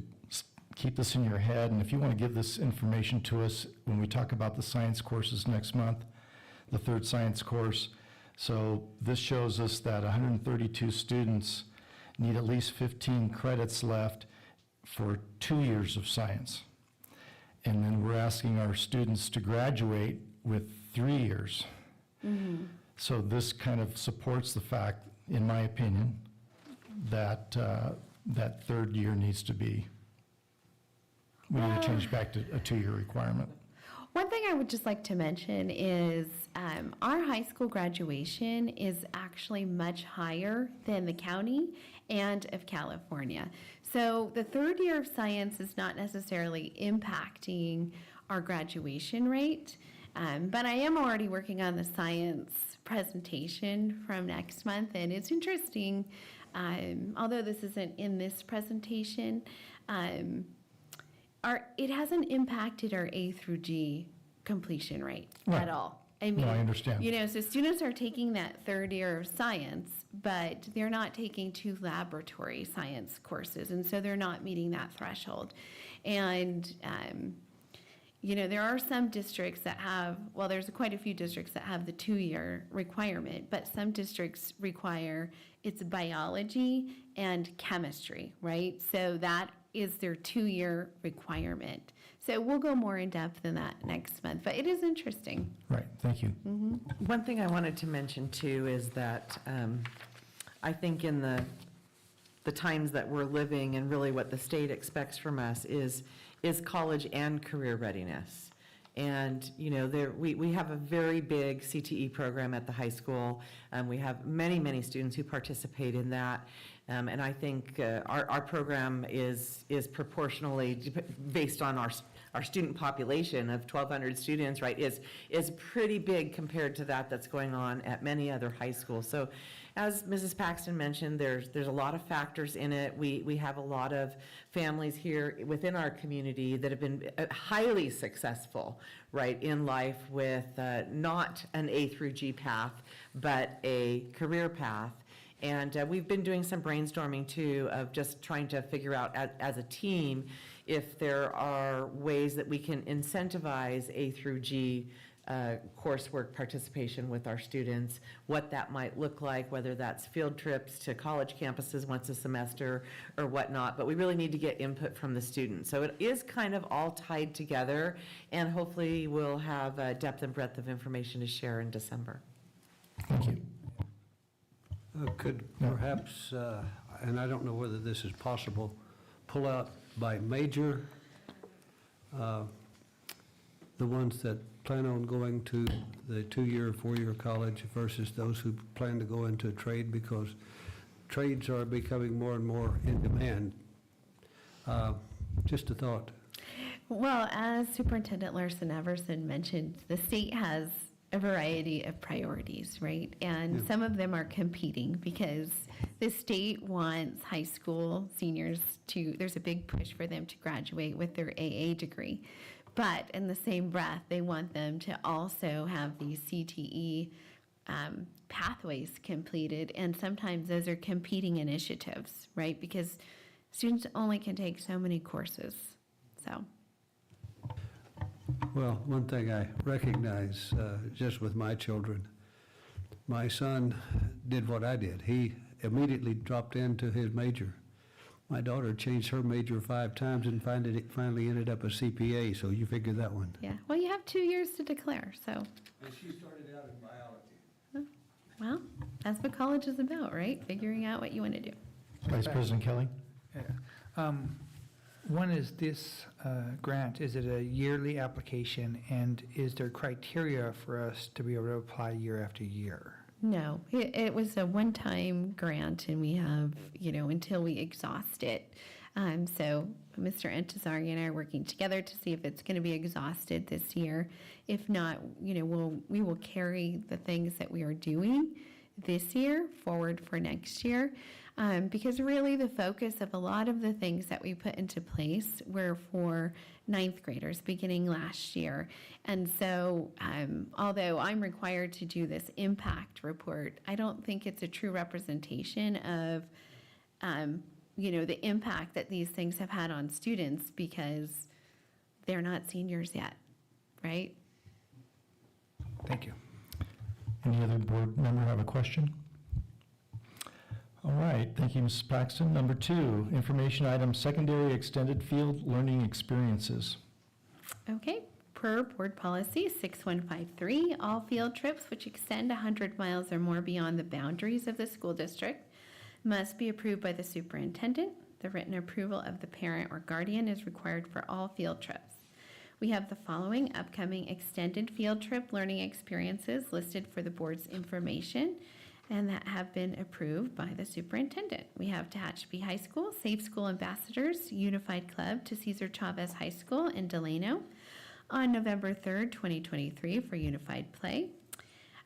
keep this in your head, and if you want to give this information to us when we talk about the science courses next month, the third science course. So this shows us that 132 students need at least 15 credits left for 2 years of science. And then we're asking our students to graduate with 3 years. So this kind of supports the fact, in my opinion, that that third year needs to be, we need to change back to a 2-year requirement. One thing I would just like to mention is our high school graduation is actually much higher than the county and of California. So the third year of science is not necessarily impacting our graduation rate, but I am already working on the science presentation from next month, and it's interesting, although this isn't in this presentation, it hasn't impacted our A through G completion rate Right. at all. I mean, No, I understand. You know, so students are taking that third year of science, but they're not taking 2 laboratory science courses, and so they're not meeting that threshold. And, you know, there are some districts that have, well, there's quite a few districts that have the 2-year requirement, but some districts require it's biology and chemistry, right? So that is their 2-year requirement. So we'll go more in depth than that next month, but it is interesting. Right, thank you. One thing I wanted to mention too is that I think in the times that we're living and really what the state expects from us is college and career readiness. And, you know, we have a very big CTE program at the high school. We have many, many students who participate in that. And I think our program is proportionally, based on our student population of 1,200 students, right, is pretty big compared to that's going on at many other high schools. So as Mrs. Paxton mentioned, there's a lot of factors in it. We have a lot of families here within our community that have been highly successful, right, in life with not an A through G path, but a career path. And we've been doing some brainstorming too of just trying to figure out as a team if there are ways that we can incentivize A through G coursework participation with our students, what that might look like, whether that's field trips to college campuses once a semester or whatnot, but we really need to get input from the students. So it is kind of all tied together, and hopefully we'll have a depth and breadth of information to share in December. Thank you. Could perhaps, and I don't know whether this is possible, pull out by major the ones that plan on going to the 2-year, 4-year college versus those who plan to go into a trade, because trades are becoming more and more in demand. Just a thought. Well, as Superintendent Larson Everson mentioned, the state has a variety of priorities, right? And some of them are competing because the state wants high school seniors to, there's a big push for them to graduate with their AA degree. But in the same breath, they want them to also have these CTE pathways completed. And sometimes those are competing initiatives, right? Because students only can take so many courses, so. Well, one thing I recognize just with my children, my son did what I did. He immediately dropped into his major. My daughter changed her major 5 times and finally ended up a CPA, so you figure that one. Yeah, well, you have 2 years to declare, so. And she started out in biology. Well, that's what college is about, right? Figuring out what you want to do. Vice President Kelly? Yeah. One is this grant, is it a yearly application, and is there criteria for us to be able to apply year after year? No, it was a one-time grant, and we have, until we exhaust it. So Mr. Entazari and I are working together to see if it's going to be exhausted this year. If not, we will carry the things that we are doing this year forward for next year. Because really the focus of a lot of the things that we put into place were for 9th graders beginning last year. And so although I'm required to do this impact report, I don't think it's a true representation of the impact that these things have had on students because they're not seniors yet, right? Thank you. Any other board member have a question? All right, thank you, Mrs. Paxton. Number 2, information item, secondary extended field learning experiences. Okay, per board policy 6153, all field trips which extend 100 miles or more beyond the boundaries of the school district must be approved by the superintendent. The written approval of the parent or guardian is required for all field trips. We have the following upcoming extended field trip learning experiences listed for the board's information and that have been approved by the superintendent. We have Tehachapi High School, Safe School Ambassadors Unified Club to Cesar Chavez High School in Delano on November 3rd, 2023 for Unified Play.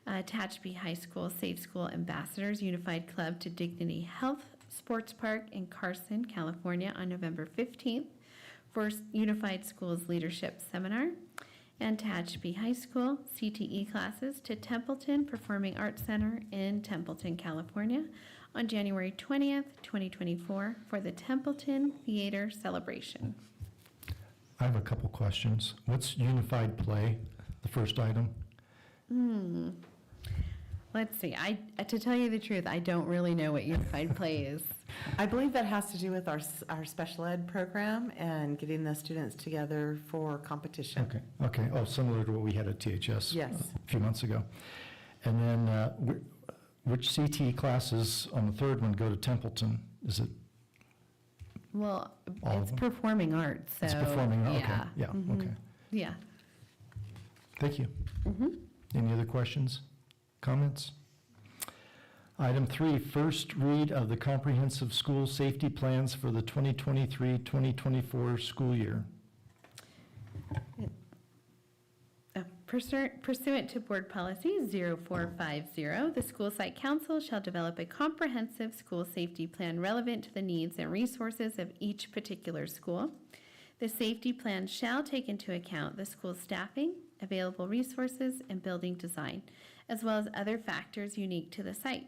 Tehachapi High School, Safe School Ambassadors Unified Club to Dignity Health Sports Park in Carson, California on November 15th for Unified Schools Leadership Seminar. And Tehachapi High School CTE classes to Templeton Performing Arts Center in Templeton, California on January 20th, 2024 for the Templeton Theater Celebration. I have a couple questions. What's unified play, the first item? Let's see. To tell you the truth, I don't really know what unified play is. I believe that has to do with our special ed program and getting the students together for competition. Okay. Oh, similar to what we had at THS Yes. a few months ago. And then which CTE classes on the third one go to Templeton? Is it Well, all of it's them? performing arts, so. It's performing, okay, yeah. yeah, Mhm. okay. Yeah. Thank you. Mhm. Any other questions, comments? Item 3, first read of the comprehensive school safety plans for the 2023-2024 school year. Pursuant to Board Policy 0450, the School Site Council shall develop a comprehensive school safety plan relevant to the needs and resources of each particular school. The safety plan shall take into account the school's staffing, available resources, and building design, as well as other factors unique to the site.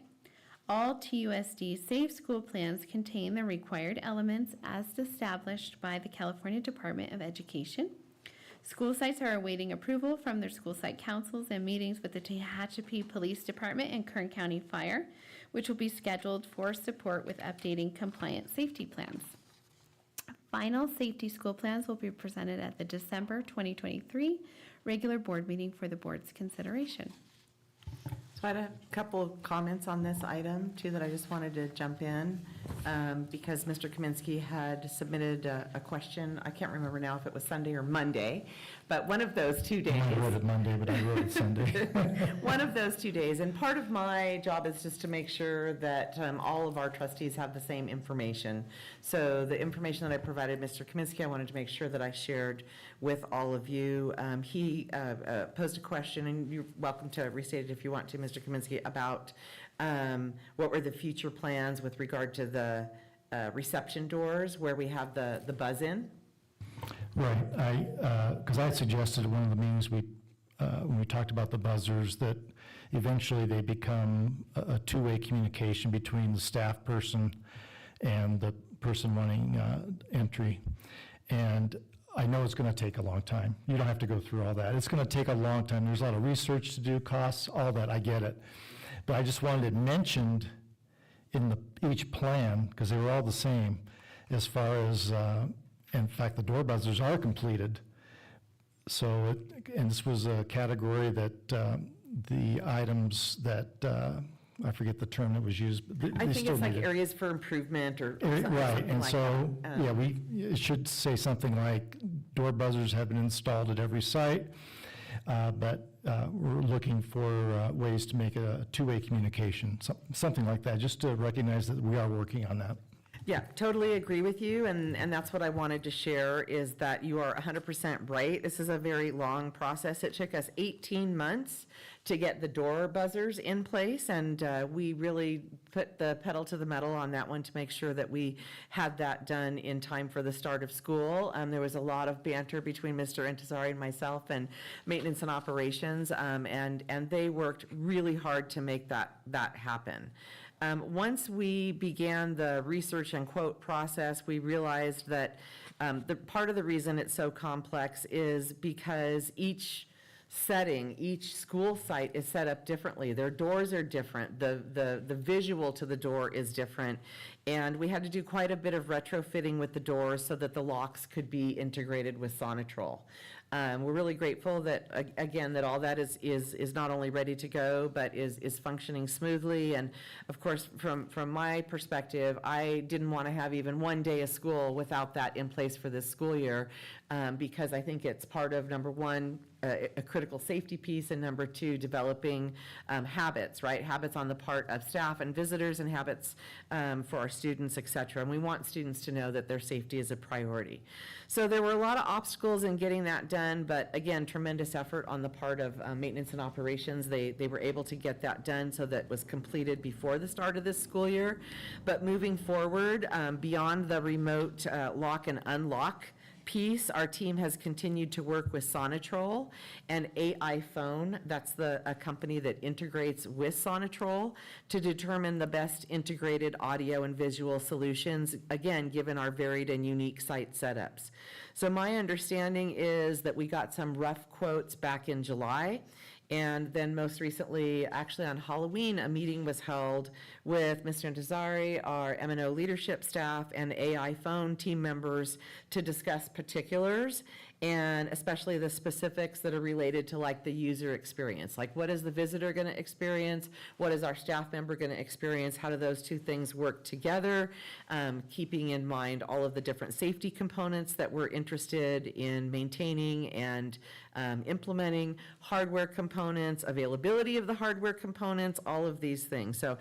All TUSD Safe School plans contain the required elements as established by the California Department of Education. School sites are awaiting approval from their school site councils and meetings with the Tehachapi Police Department and Kern County Fire, which will be scheduled for support with updating compliant safety plans. Final safety school plans will be presented at the December 2023 regular board meeting for the board's consideration. So I had a couple of comments on this item too that I just wanted to jump in. because Mr. Kaminsky had submitted a question. I can't remember now if it was Sunday or Monday, but one of those 2 days. I wrote it Monday, but I wrote it Sunday. One of those 2 days. And part of my job is just to make sure that all of our trustees have the same information. So the information that I provided Mr. Kaminsky, I wanted to make sure that I shared with all of you. He posed a question, and you're welcome to restate it if you want to, Mr. Kaminsky, about what were the future plans with regard to the reception doors where we have the buzz-in? Right, because I had suggested at one of the meetings when we talked about the buzzers, that eventually they become a two-way communication between the staff person and the person wanting entry. And I know it's going to take a long time. You don't have to go through all that. It's going to take a long time. There's a lot of research to do, costs, all that, I get it. But I just wanted it mentioned in each plan, because they were all the same, as far as, in fact, the door buzzers are completed. So, and this was a category that the items that, I forget the term that was used. But I they think still it's like need it. areas for improvement or Right, something and like so, that. yeah, it should say something like, door buzzers have been installed at every site, but we're looking for ways to make it a two-way communication, something like that, just to recognize that we are working on that. Yeah, totally agree with you, and that's what I wanted to share, is that you are 100% right. This is a very long process. It took us 18 months to get the door buzzers in place, and we really put the pedal to the metal on that one to make sure that we had that done in time for the start of school. There was a lot of banter between Mr. Intezari and myself and maintenance and operations, and they worked really hard to make that happen. Once we began the research and quote process, we realized that the part of the reason it's so complex is because each setting, each school site is set up differently. Their doors are different. The visual to the door is different. And we had to do quite a bit of retrofitting with the doors so that the locks could be integrated with Sonatrol. We're really grateful that, again, that all that is not only ready to go, but is functioning smoothly. And of course, from my perspective, I didn't want to have even one day of school without that in place for this school year, because I think it's part of, number one, a critical safety piece, and number two, developing habits, right? Habits on the part of staff and visitors, and habits for our students, et cetera. And we want students to know that their safety is a priority. So there were a lot of obstacles in getting that done, but again, tremendous effort on the part of maintenance and operations. They were able to get that done so that it was completed before the start of this school year. But moving forward, beyond the remote lock and unlock piece, our team has continued to work with Sonatrol and AI Phone. That's a company that integrates with Sonatrol to determine the best integrated audio and visual solutions, again, given our varied and unique site setups. So my understanding is that we got some rough quotes back in July. And then most recently, actually on Halloween, a meeting was held with Mr. Intezari, our M&O leadership staff, and AI Phone team members to discuss particulars, and especially the specifics that are related to like the user experience. Like, what is the visitor going to experience? What is our staff member going to experience? How do those two things work together? Keeping in mind all of the different safety components that we're interested in maintaining and implementing, hardware components, availability of the hardware components, all of these things. So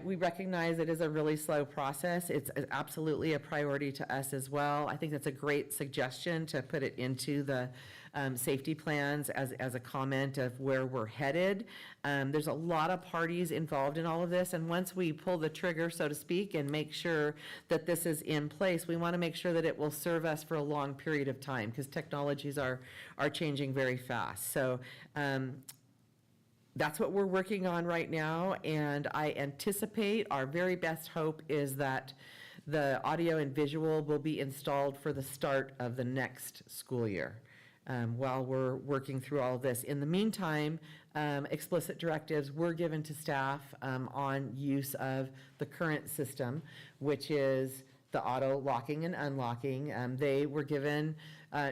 we recognize it is a really slow process. It's absolutely a priority to us as well. I think that's a great suggestion to put it into the safety plans as a comment of where we're headed. There's a lot of parties involved in all of this, and once we pull the trigger, so to speak, and make sure that this is in place, we want to make sure that it will serve us for a long period of time, because technologies are changing very fast. So that's what we're working on right now, and I anticipate, our very best hope is that the audio and visual will be installed for the start of the next school year. While we're working through all of this. In the meantime, explicit directives were given to staff on use of the current system, which is the auto locking and unlocking. They were given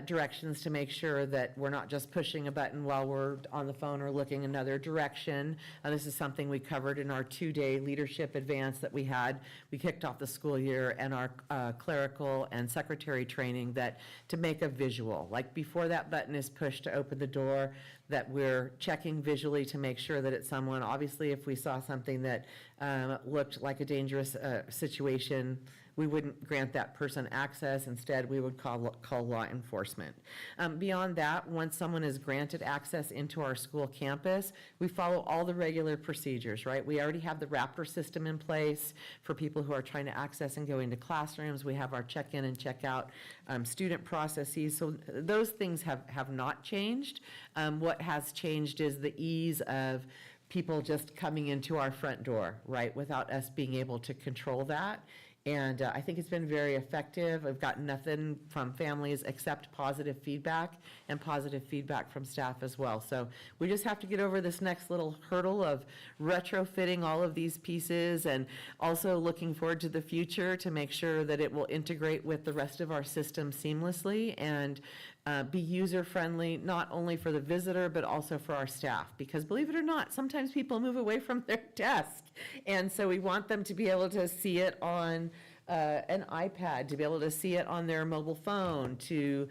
directions to make sure that we're not just pushing a button while we're on the phone or looking another direction. This is something we covered in our 2-day leadership advance that we had. We kicked off the school year and our clerical and secretary training that to make a visual, like before that button is pushed to open the door, that we're checking visually to make sure that it's someone. Obviously, if we saw something that looked like a dangerous situation, we wouldn't grant that person access. Instead, we would call law enforcement. Beyond that, once someone is granted access into our school campus, we follow all the regular procedures, right? We already have the Raptor system in place for people who are trying to access and go into classrooms. We have our check-in and check-out student processes. So those things have not changed. What has changed is the ease of people just coming into our front door, right, without us being able to control that. And I think it's been very effective. I've gotten nothing from families except positive feedback and positive feedback from staff as well. So we just have to get over this next little hurdle of retrofitting all of these pieces and also looking forward to the future to make sure that it will integrate with the rest of our system seamlessly and be user-friendly, not only for the visitor, but also for our staff. Because believe it or not, sometimes people move away from their desk. And so we want them to be able to see it on an iPad, to be able to see it on their mobile phone, to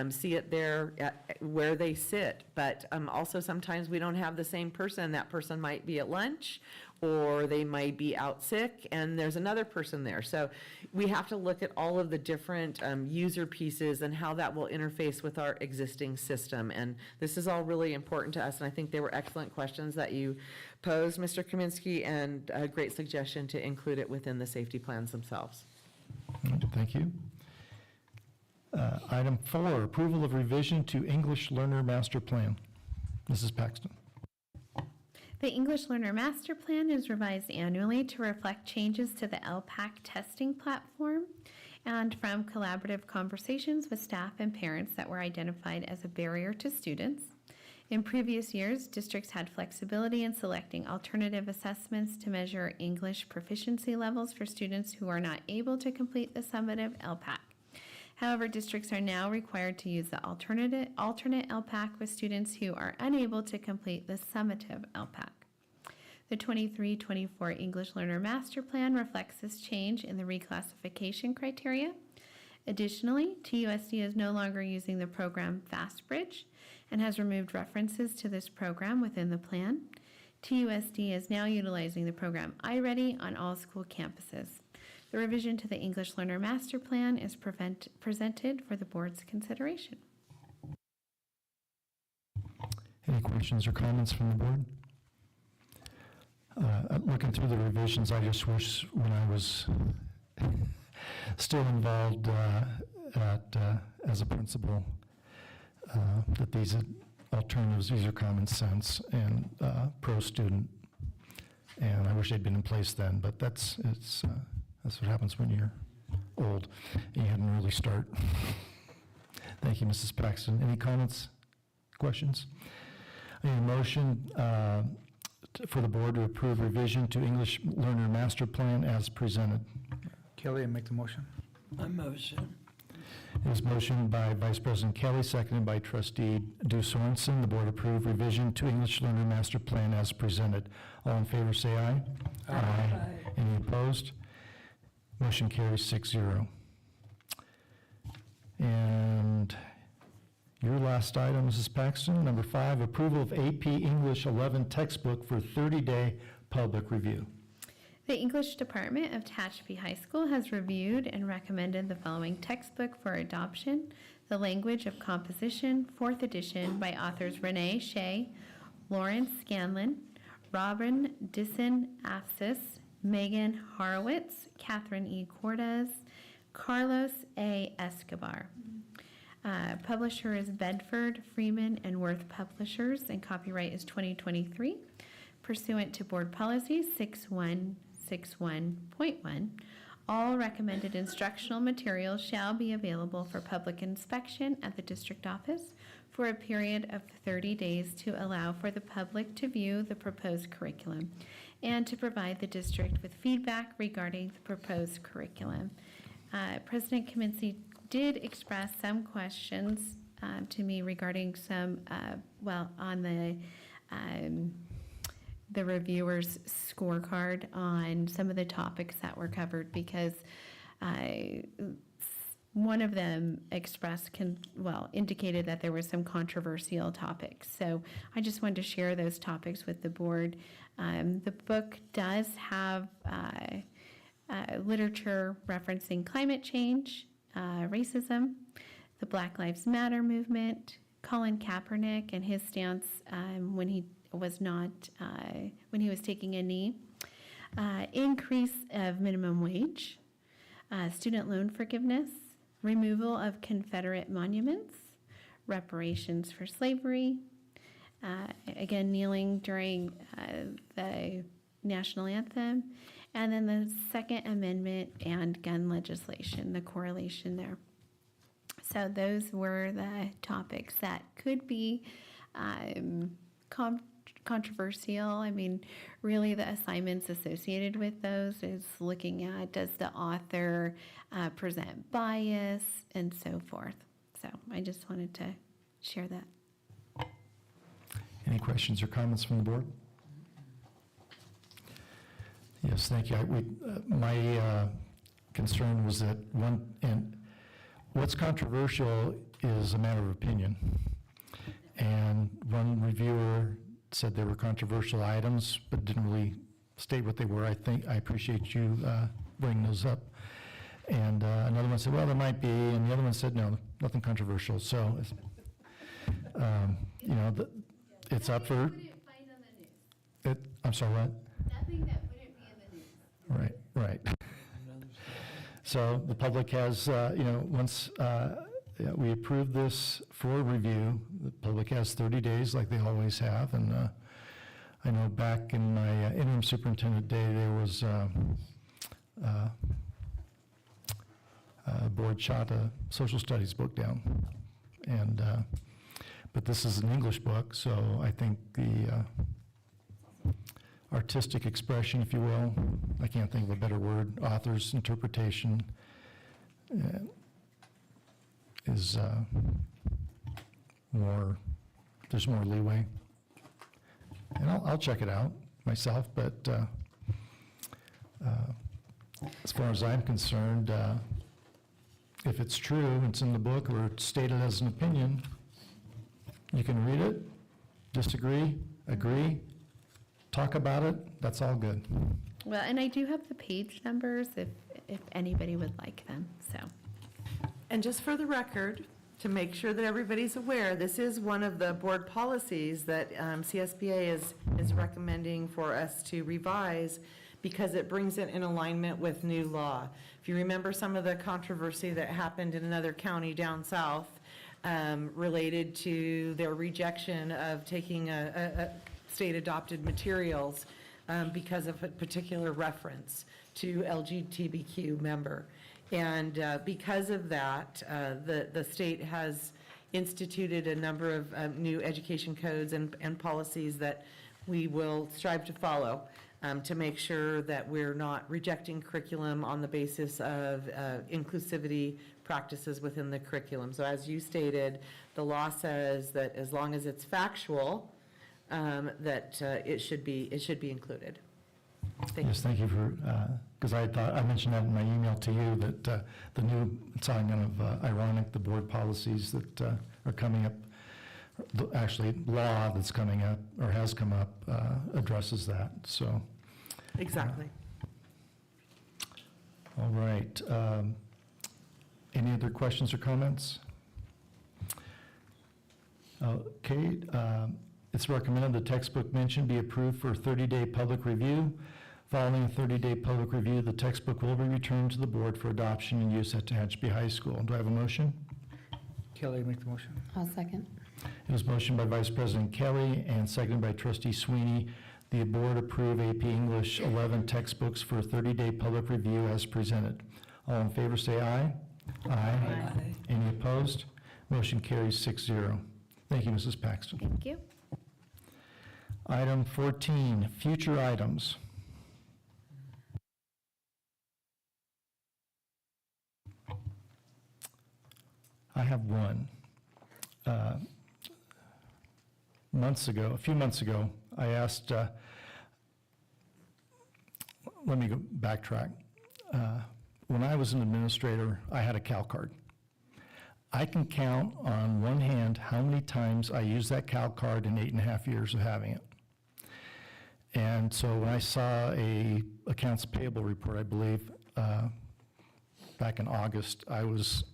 see it there where they sit. But also sometimes we don't have the same person. That person might be at lunch, or they might be out sick, and there's another person there. So we have to look at all of the different user pieces and how that will interface with our existing system. And this is all really important to us, and I think they were excellent questions that you posed, Mr. Kaminsky, and a great suggestion to include it within the safety plans themselves. Thank you. Item 4, approval of revision to English Learner Master Plan. Mrs. Paxton. The English Learner Master Plan is revised annually to reflect changes to the LPAC testing platform and from collaborative conversations with staff and parents that were identified as a barrier to students. In previous years, districts had flexibility in selecting alternative assessments to measure English proficiency levels for students who are not able to complete the summative LPAC. However, districts are now required to use the alternate LPAC with students who are unable to complete the summative LPAC. The 23-24 English Learner Master Plan reflects this change in the reclassification criteria. Additionally, TUSD is no longer using the program FastBridge and has removed references to this program within the plan. TUSD is now utilizing the program iReady on all school campuses. The revision to the English Learner Master Plan is presented for the board's consideration. Any questions or comments from the board? Looking through the revisions, I just wish when I was still involved as a principal that these alternatives, these are common sense and pro-student. And I wish they'd been in place then, but that's what happens when you're old and you hadn't really start. Thank you, Mrs. Paxton. Any comments, questions? I need a motion for the board to approve revision to English Learner Master Plan as presented. Kelly, I make the motion. I motion. It was motioned by Vice President Kelly, seconded by Trustee Du Sorensen. The board approve revision to English Learner Master Plan as presented. All in favor say aye. Aye. Any opposed? Motion carries 6-0. And your last item, Mrs. Paxton, number 5, approval of AP English 11 textbook for 30-day public review. The English Department of Tehachapi High School has reviewed and recommended the following textbook for adoption: The Language of Composition, 4th edition, by authors Renee Shea, Lawrence Scanlon, Robin Disson-Afsis, Megan Horowitz, Catherine E. Cordes, Carlos A. Escobar. Publisher is Bedford, Freeman, and Worth Publishers, and copyright is 2023. Pursuant to Board Policy 6161.1, all recommended instructional materials shall be available for public inspection at the district office for a period of 30 days to allow for the public to view the proposed curriculum and to provide the district with feedback regarding the proposed curriculum. President Kaminsky did express some questions to me regarding some, on the reviewer's scorecard on some of the topics that were covered, because one of them indicated that there were some controversial topics. So I just wanted to share those topics with the board. The book does have literature referencing climate change, racism, the Black Lives Matter movement, Colin Kaepernick and his stance when he was taking a knee, increase of minimum wage, student loan forgiveness, removal of Confederate monuments, reparations for slavery, again, kneeling during the national anthem, and then the Second Amendment and gun legislation, the correlation there. So those were the topics that could be controversial. I mean, really the assignments associated with those is looking at, does the author present bias and so forth. So I just wanted to share that. Any questions or comments from the board? Yes, thank you. My concern was that what's controversial is a matter of opinion. And one reviewer said there were controversial items, but didn't really state what they were. I appreciate you bringing those up. And another one said, well, there might be, and the other one said, no, nothing controversial. So, it's up for. I'm sorry, what? Nothing that wouldn't be in the news. Right. So the public has, once we approve this for review, the public has 30 days like they always have. And I know back in my interim superintendent day, there was a board shot a social studies book down. And but this is an English book, so I think the artistic expression, if you will, I can't think of a better word, author's interpretation is there's more leeway. And I'll check it out myself, but as far as I'm concerned, if it's true, it's in the book or it's stated as an opinion, you can read it, disagree, agree, talk about it, that's all good. Well, and I do have the page numbers if anybody would like them, so. And just for the record, to make sure that everybody's aware, this is one of the board policies that CSBA is recommending for us to revise because it brings it in alignment with new law. If you remember some of the controversy that happened in another county down south related to their rejection of taking a state-adopted materials because of a particular reference to LGBTQ member. And because of that, the state has instituted a number of new education codes and policies that we will strive to follow to make sure that we're not rejecting curriculum on the basis of inclusivity practices within the curriculum. So as you stated, the law says that as long as it's factual, that it should be included. Yes, thank you for, because I mentioned that in my email to you, that the new, it's kind of ironic, the board policies that are coming up, actually law that's coming up or has come up addresses that, so. Exactly. All right. Any other questions or comments? Okay. It's recommended the textbook mentioned be approved for a 30-day public review. Following a 30-day public review, the textbook will be returned to the board for adoption and use at Tehachapi High School. Do I have a motion? Kelly, make the motion. I'll second. It was motioned by Vice President Kelly and seconded by Trustee Sweeney. The board approve AP English 11 textbooks for a 30-day public review as presented. All in favor say aye. Aye. Any opposed? Motion carries 6-0. Thank you, Mrs. Paxton. Thank you. Item 14, future items. I have one. A few months ago, I asked, let me go backtrack. When I was an administrator, I had a Cal card. I can count on one hand how many times I used that Cal card in 8.5 years of having it. And so when I saw a accounts payable report, I believe, back in August, I was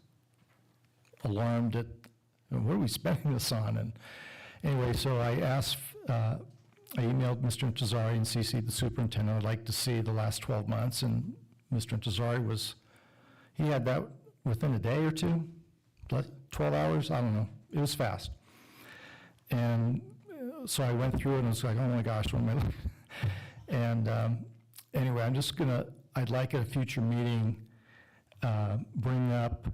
alarmed at, what are we spending this on? And anyway, so I asked, I emailed Mr. Intezari and CC'd the superintendent. I'd like to see the last 12 months, and Mr. Intezari he had that within a day or two, 12 hours, I don't know. It was fast. And so I went through it and I was like, oh my gosh, what am I looking? And anyway, I'd like at a future meeting, bring up,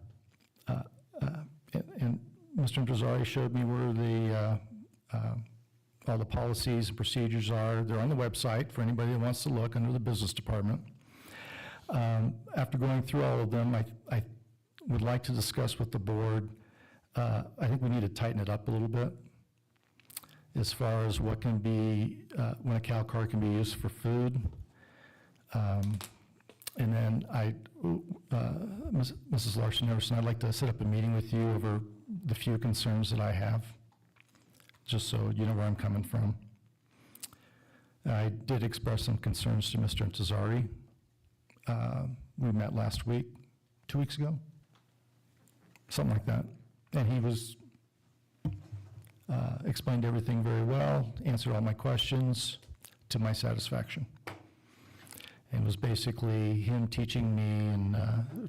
and Mr. Intezari showed me where all the policies and procedures are. They're on the website for anybody that wants to look under the business department. After going through all of them, I would like to discuss with the board. I think we need to tighten it up a little bit as far as what can be, when a Cal card can be used for food. And then Mrs. Larson-Everson, I'd like to set up a meeting with you over the few concerns that I have, just so you know where I'm coming from. I did express some concerns to Mr. Intezari. We met last week, 2 weeks ago, something like that. And he explained everything very well, answered all my questions to my satisfaction. And it was basically him teaching me and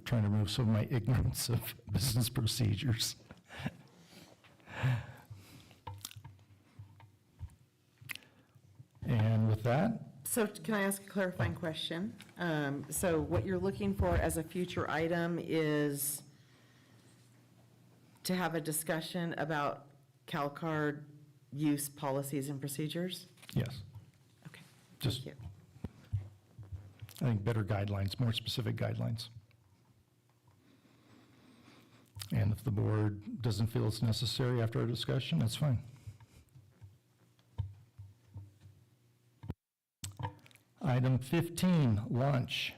trying to remove some of my ignorance of business procedures. And with that, So can I ask a clarifying question? So what you're looking for as a future item is to have a discussion about CalCard use policies and procedures? yes. Okay, Just, thank you. I think better guidelines, more specific guidelines. And if the board doesn't feel it's necessary after our discussion, that's fine. Item 15, launch.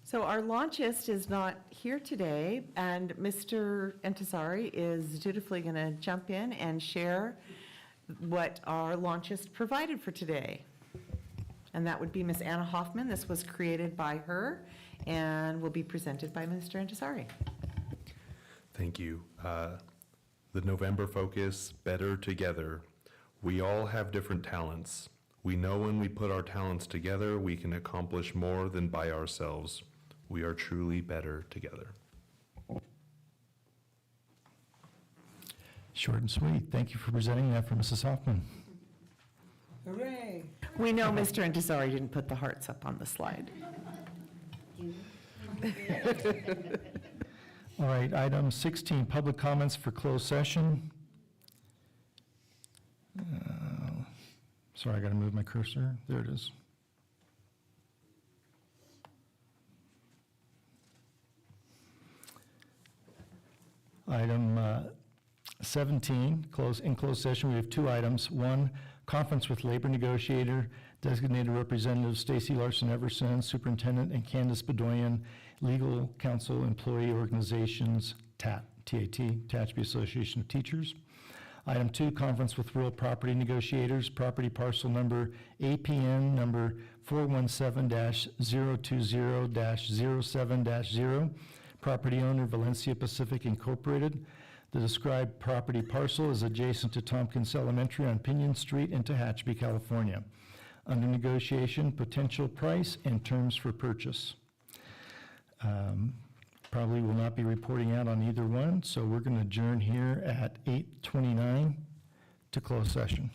So our launchist is not here today, and Mr. Intezari is dutifully going to jump in and share what our launchist provided for today. And that would be Ms. Anna Hoffman. This was created by her and will be presented by Mr. Intezari. Thank you. The November focus, Better Together. We all have different talents. We know when we put our talents together, we can accomplish more than by ourselves. We are truly better together. Short and sweet. Thank you for presenting that for Mrs. Hoffman. Hooray. We know Mr. Intezari didn't put the hearts up on the slide. All right, item 16, public comments for closed session. Sorry, I got to move my cursor. There it is. Item 17, in closed session, we have two items. One, conference with labor negotiator, designated representative Stacy Larson-Everson, superintendent, and Candace Bedoyan, legal counsel, employee organizations, TAT, Tehachapi Association of Teachers. Item 2, conference with rural property negotiators, property parcel number APN number 417-020-07-0, property owner Valencia Pacific Incorporated. The described property parcel is adjacent to Tompkins Elementary on Pinion Street in Tehachapi, California. Under negotiation, potential price and terms for purchase. Probably will not be reporting out on either one, so we're going to adjourn here at 8:29 to close session.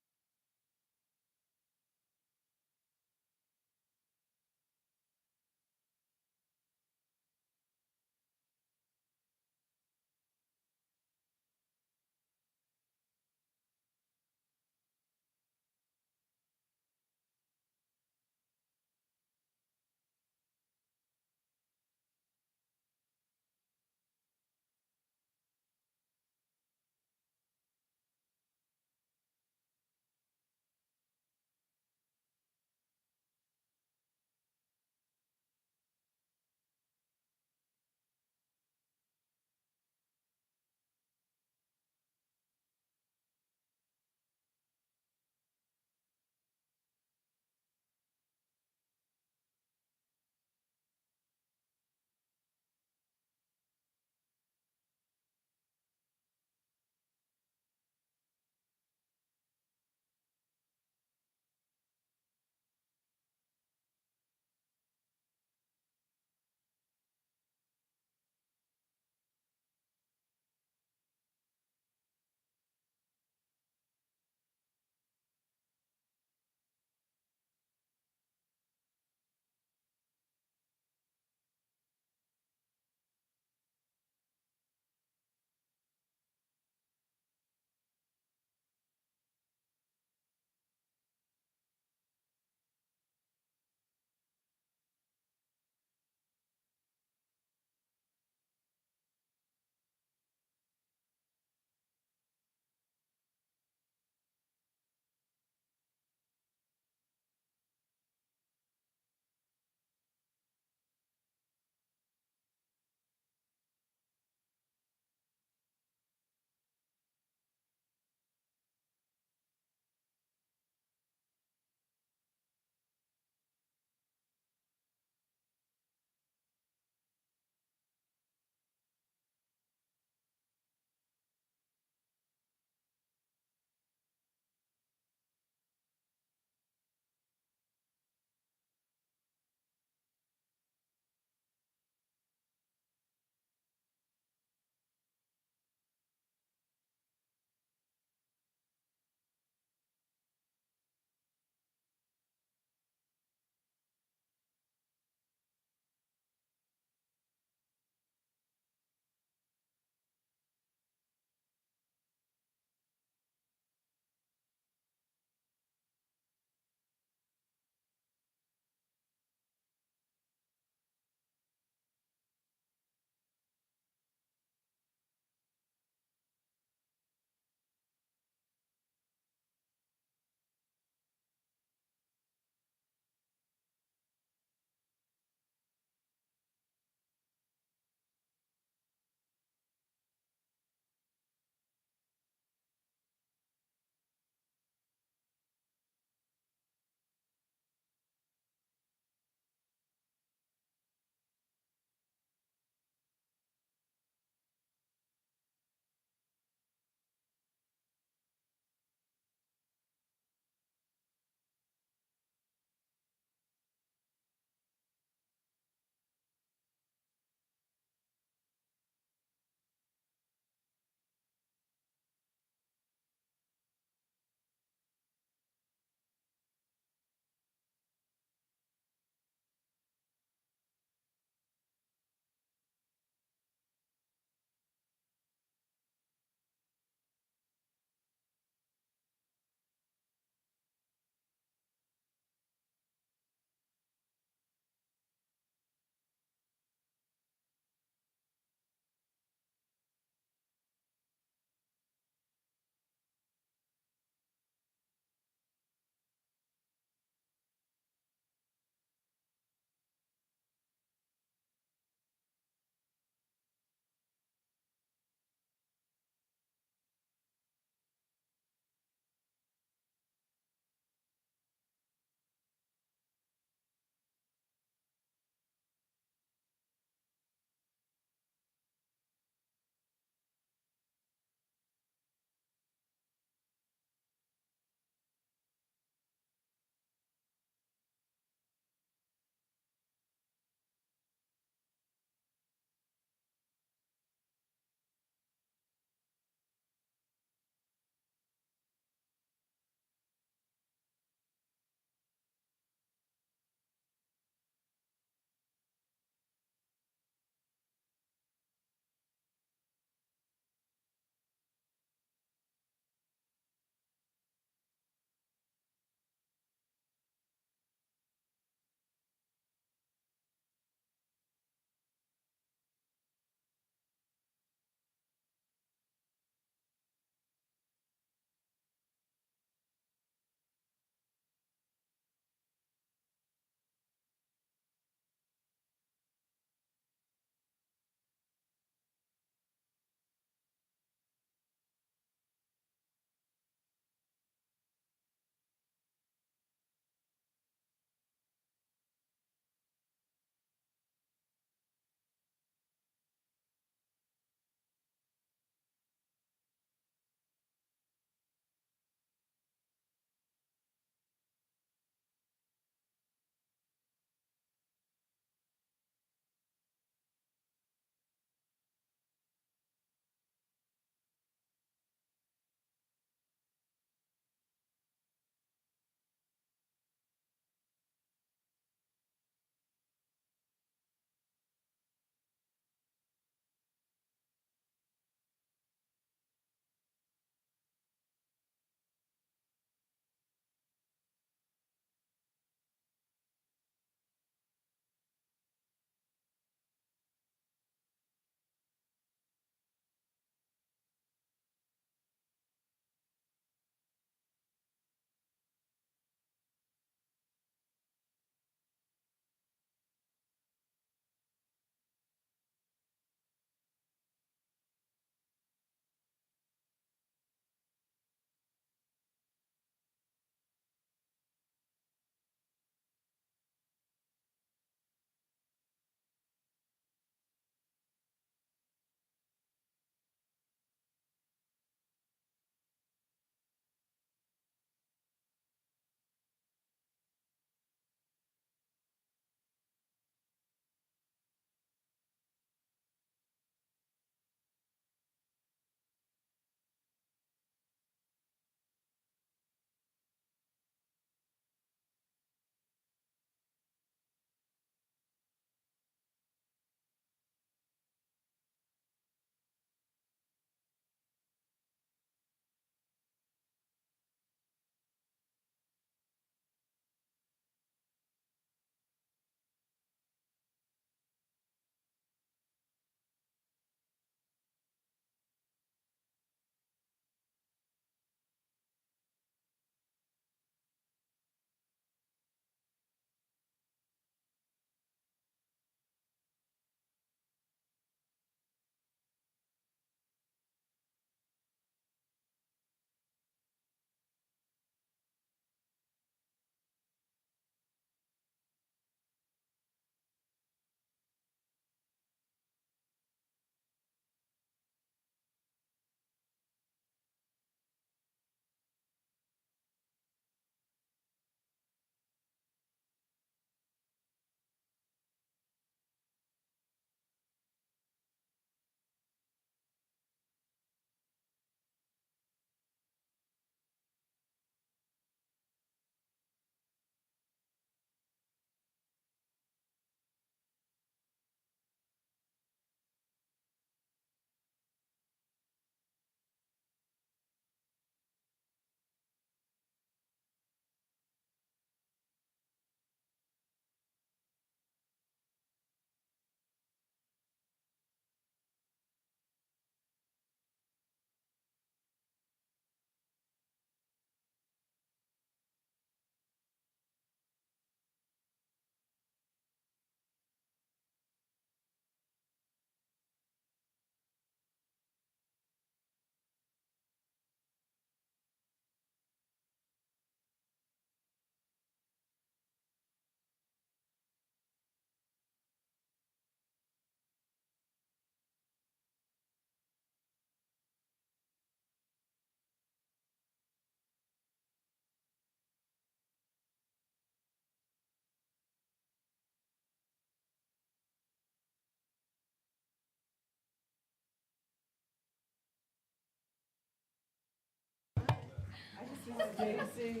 Stacy.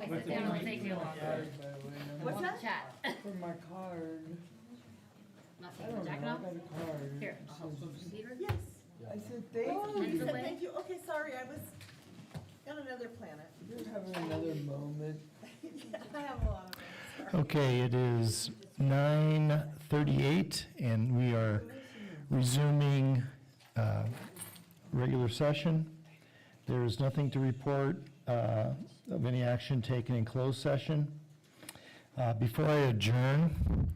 What's that? Chat. For my card. Not I taking don't the know, I jacket got off? a card. Here, It I'll help says- you, Peter. Yes. I said, thank Oh, you. you said away. thank you. Okay, sorry, I was on another planet. You're having another moment. I have a lot of them. Sorry. Okay, it is 9:38, and we are resuming regular session. There is nothing to report of any action taken in closed session. Before I adjourn,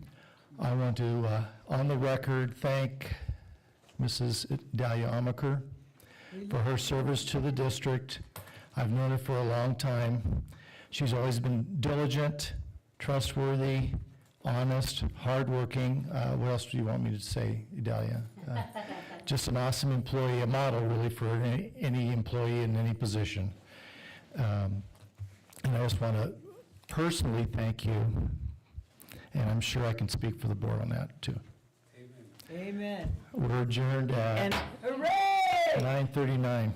I want to, on the record, thank Mrs. Dahlia Amaker for her service to the district. I've known her for a long time. She's always been diligent, trustworthy, honest, hardworking. What else do you want me to say, Dahlia? Just an awesome employee, a model really for any employee in any position. And I just want to personally thank you, and I'm sure I can speak for the board on that too. Amen. We're adjourned at Hooray! 9:39.